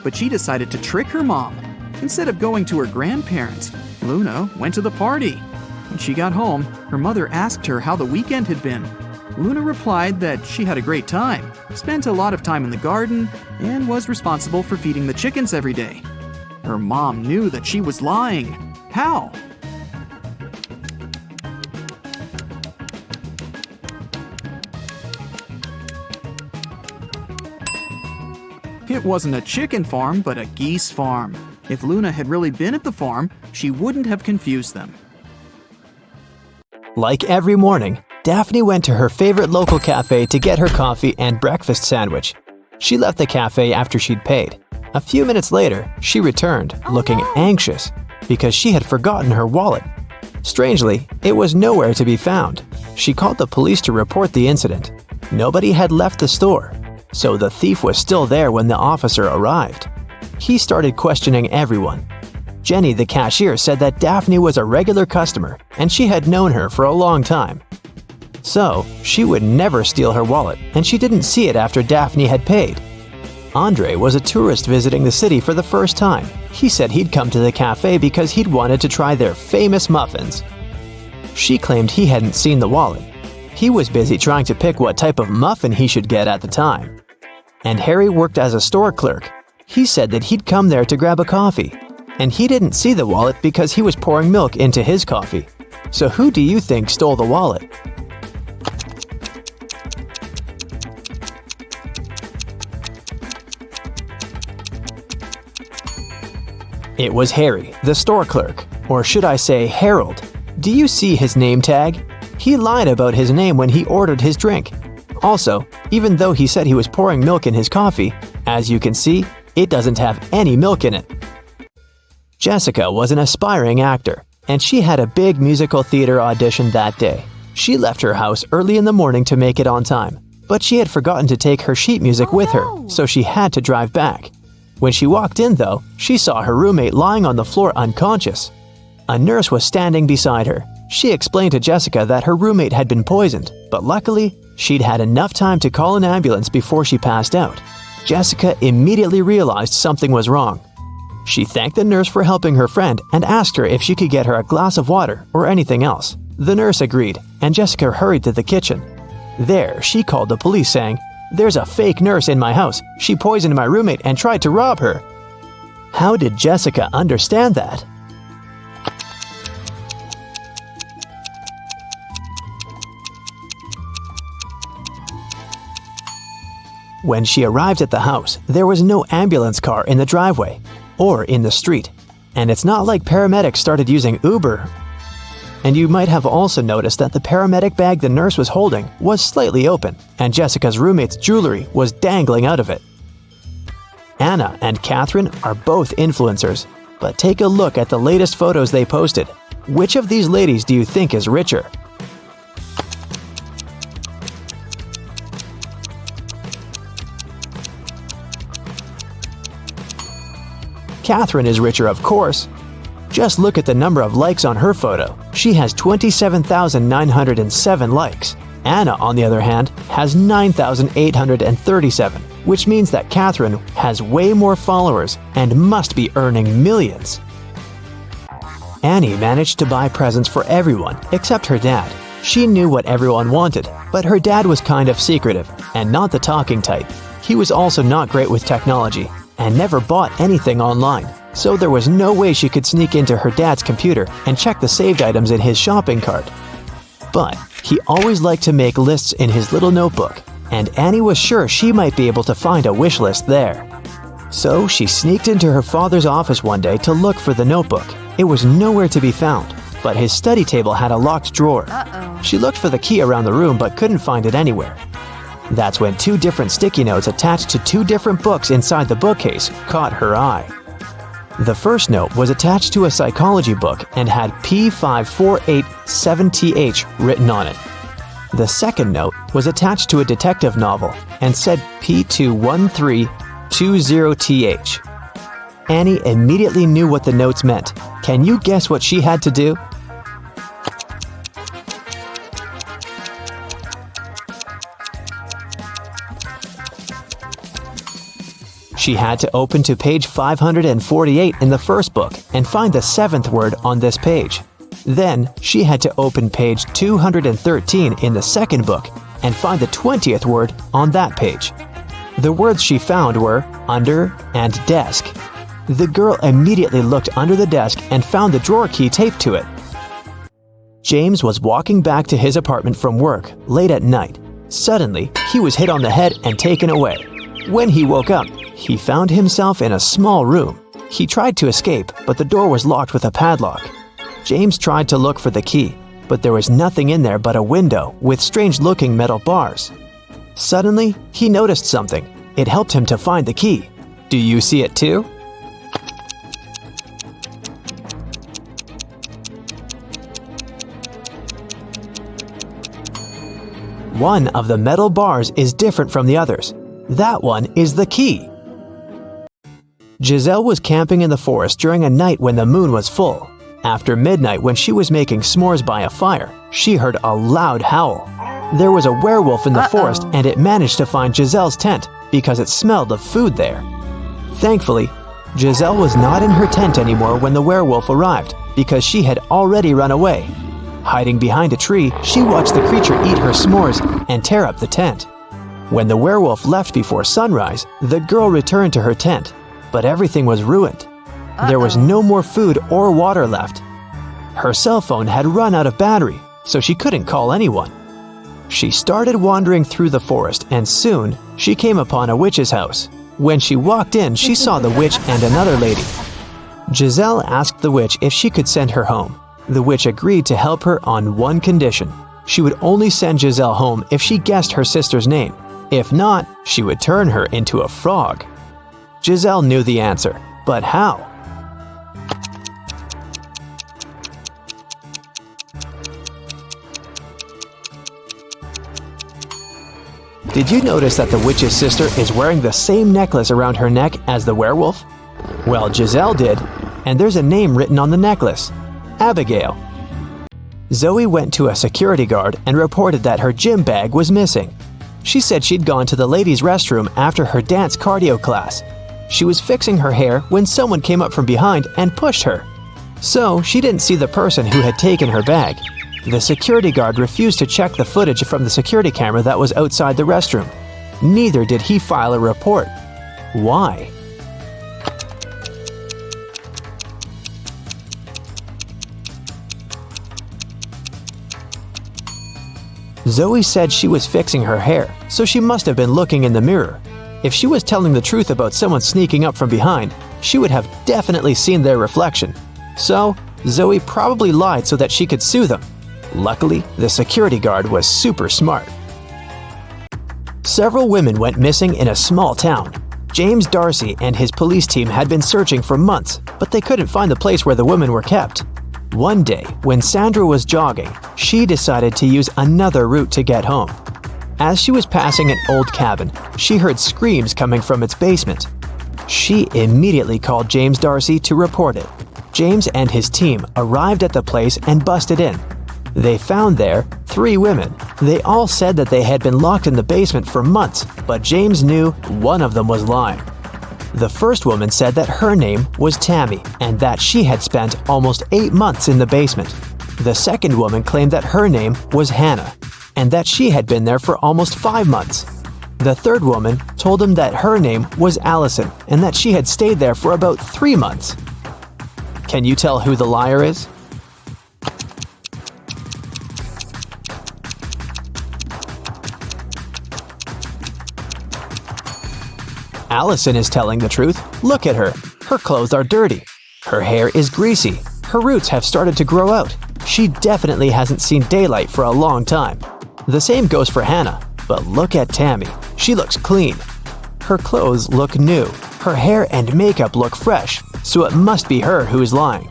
But she decided to trick her mom. Instead of going to her grandparents, Luna went to the party. When she got home, her mother asked her how the weekend had been. Luna replied that she had a great time, spent a lot of time in the garden, and was responsible for feeding the chickens every day. Her mom knew that she was lying. How? It wasn't a chicken farm, but a geese farm. If Luna had really been at the farm, she wouldn't have confused them. Like every morning, Daphne went to her favorite local cafe to get her coffee and breakfast sandwich. She left the cafe after she'd paid. A few minutes later, she returned, looking anxious, because she had forgotten her wallet. Strangely, it was nowhere to be found. She called the police to report the incident. Nobody had left the store, so the thief was still there when the officer arrived. He started questioning everyone. Jenny, the cashier, said that Daphne was a regular customer and she had known her for a long time. So, she would never steal her wallet, and she didn't see it after Daphne had paid. Andre was a tourist visiting the city for the first time. He said he'd come to the cafe because he'd wanted to try their famous muffins. She claimed he hadn't seen the wallet. He was busy trying to pick what type of muffin he should get at the time. And Harry worked as a store clerk. He said that he'd come there to grab a coffee, and he didn't see the wallet because he was pouring milk into his coffee. So who do you think stole the wallet? It was Harry, the store clerk, or should I say Harold. Do you see his name tag? He lied about his name when he ordered his drink. Also, even though he said he was pouring milk in his coffee, as you can see, it doesn't have any milk in it. Jessica was an aspiring actor, and she had a big musical theater audition that day. She left her house early in the morning to make it on time, but she had forgotten to take her sheet music with her, so she had to drive back. When she walked in, though, she saw her roommate lying on the floor unconscious. A nurse was standing beside her. She explained to Jessica that her roommate had been poisoned, but luckily, she'd had enough time to call an ambulance before she passed out. Jessica immediately realized something was wrong. She thanked the nurse for helping her friend and asked her if she could get her a glass of water or anything else. The nurse agreed, and Jessica hurried to the kitchen. There, she called the police saying, "There's a fake nurse in my house. She poisoned my roommate and tried to rob her." How did Jessica understand that? When she arrived at the house, there was no ambulance car in the driveway or in the street. And it's not like paramedics started using Uber. And you might have also noticed that the paramedic bag the nurse was holding was slightly open, and Jessica's roommate's jewelry was dangling out of it. Anna and Catherine are both influencers, but take a look at the latest photos they posted. Which of these ladies do you think is richer? Catherine is richer, of course. Just look at the number of likes on her photo. She has 27,907 likes. Anna, on the other hand, has 9,837, which means that Catherine has way more followers and must be earning millions. Annie managed to buy presents for everyone except her dad. She knew what everyone wanted, but her dad was kind of secretive and not the talking type. He was also not great with technology and never bought anything online, so there was no way she could sneak into her dad's computer and check the saved items in his shopping cart. But he always liked to make lists in his little notebook. and Annie was sure she might be able to find a wish list there. So she sneaked into her father's office one day to look for the notebook. It was nowhere to be found, but his study table had a locked drawer. She looked for the key around the room but couldn't find it anywhere. That's when 2 different sticky notes attached to 2 different books inside the bookcase caught her eye. The first note was attached to a psychology book and had P5487TH written on it. The second note was attached to a detective novel and said P21320TH. Annie immediately knew what the notes meant. Can you guess what she had to do? She had to open to page 548 in the first book and find the 7th word on this page. Then, she had to open page 213 in the second book and find the 20th word on that page. The words she found were under and desk. The girl immediately looked under the desk and found the drawer key taped to it. James was walking back to his apartment from work late at night. Suddenly, he was hit on the head and taken away. When he woke up, he found himself in a small room. He tried to escape, but the door was locked with a padlock. James tried to look for the key, but there was nothing in there but a window with strange-looking metal bars. Suddenly, he noticed something. It helped him to find the key. Do you see it too? One of the metal bars is different from the others. That one is the key. Giselle was camping in the forest during a night when the moon was full. After midnight, when she was making s'mores by a fire, she heard a loud howl. There was a werewolf in the forest, and it managed to find Giselle's tent because it smelled of food there. Thankfully, Giselle was not in her tent anymore when the werewolf arrived because she had already run away. Hiding behind a tree, she watched the creature eat her s'mores and tear up the tent. When the werewolf left before sunrise, the girl returned to her tent, but everything was ruined. There was no more food or water left. Her cell phone had run out of battery, so she couldn't call anyone. She started wandering through the forest, and soon she came upon a witch's house. When she walked in, she saw the witch and another lady. Giselle asked the witch if she could send her home. The witch agreed to help her on one condition. She would only send Giselle home if she guessed her sister's name. If not, she would turn her into a frog. Giselle knew the answer, but how? Did you notice that the witch's sister is wearing the same necklace around her neck as the werewolf? Well, Giselle did, and there's a name written on the necklace: Abigail. Zoe went to a security guard and reported that her gym bag was missing. She said she'd gone to the ladies' restroom after her dance cardio class. She was fixing her hair when someone came up from behind and pushed her. So she didn't see the person who had taken her bag. The security guard refused to check the footage from the security camera that was outside the restroom. Neither did he file a report. Why? Zoe said she was fixing her hair, so she must have been looking in the mirror. If she was telling the truth about someone sneaking up from behind, she would have definitely seen their reflection. So, Zoe probably lied so that she could sue them. Luckily, the security guard was super smart. Several women went missing in a small town. James Darcy and his police team had been searching for months, but they couldn't find the place where the women were kept. One day, when Sandra was jogging, she decided to use another route to get home. As she was passing an old cabin, she heard screams coming from its basement. She immediately called James Darcy to report it. James and his team arrived at the place and busted in. They found there 3 women. They all said that they had been locked in the basement for months, but James knew one of them was lying. The first woman said that her name was Tammy and that she had spent almost 8 months in the basement. The second woman claimed that her name was Hannah and that she had been there for almost 5 months. The third woman told him that her name was Allison and that she had stayed there for about 3 months. Can you tell who the liar is? Allison is telling the truth. Look at her. Her clothes are dirty. Her hair is greasy. Her roots have started to grow out. She definitely hasn't seen daylight for a long time. The same goes for Hannah. But look at Tammy. She looks clean. Her clothes look new. Her hair and makeup look fresh, so it must be her who is lying.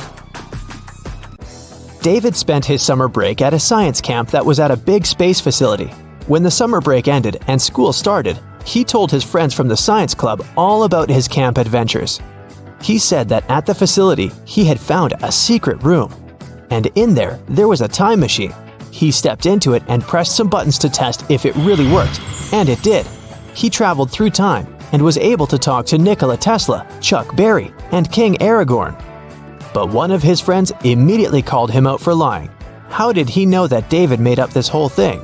David spent his summer break at a science camp that was at a big space facility. When the summer break ended and school started, he told his friends from the science club all about his camp adventures. He said that at the facility, he had found a secret room. And in there was a time machine. He stepped into it and pressed some buttons to test if it really worked, and it did. He traveled through time and was able to talk to Nikola Tesla, Chuck Berry, and King Aragorn. But one of his friends immediately called him out for lying. How did he know that David made up this whole thing?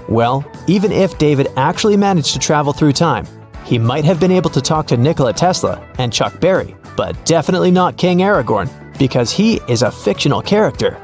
Well, even if David actually managed to travel through time, he might have been able to talk to Nikola Tesla and Chuck Berry, but definitely not King Aragorn, because he is a fictional character.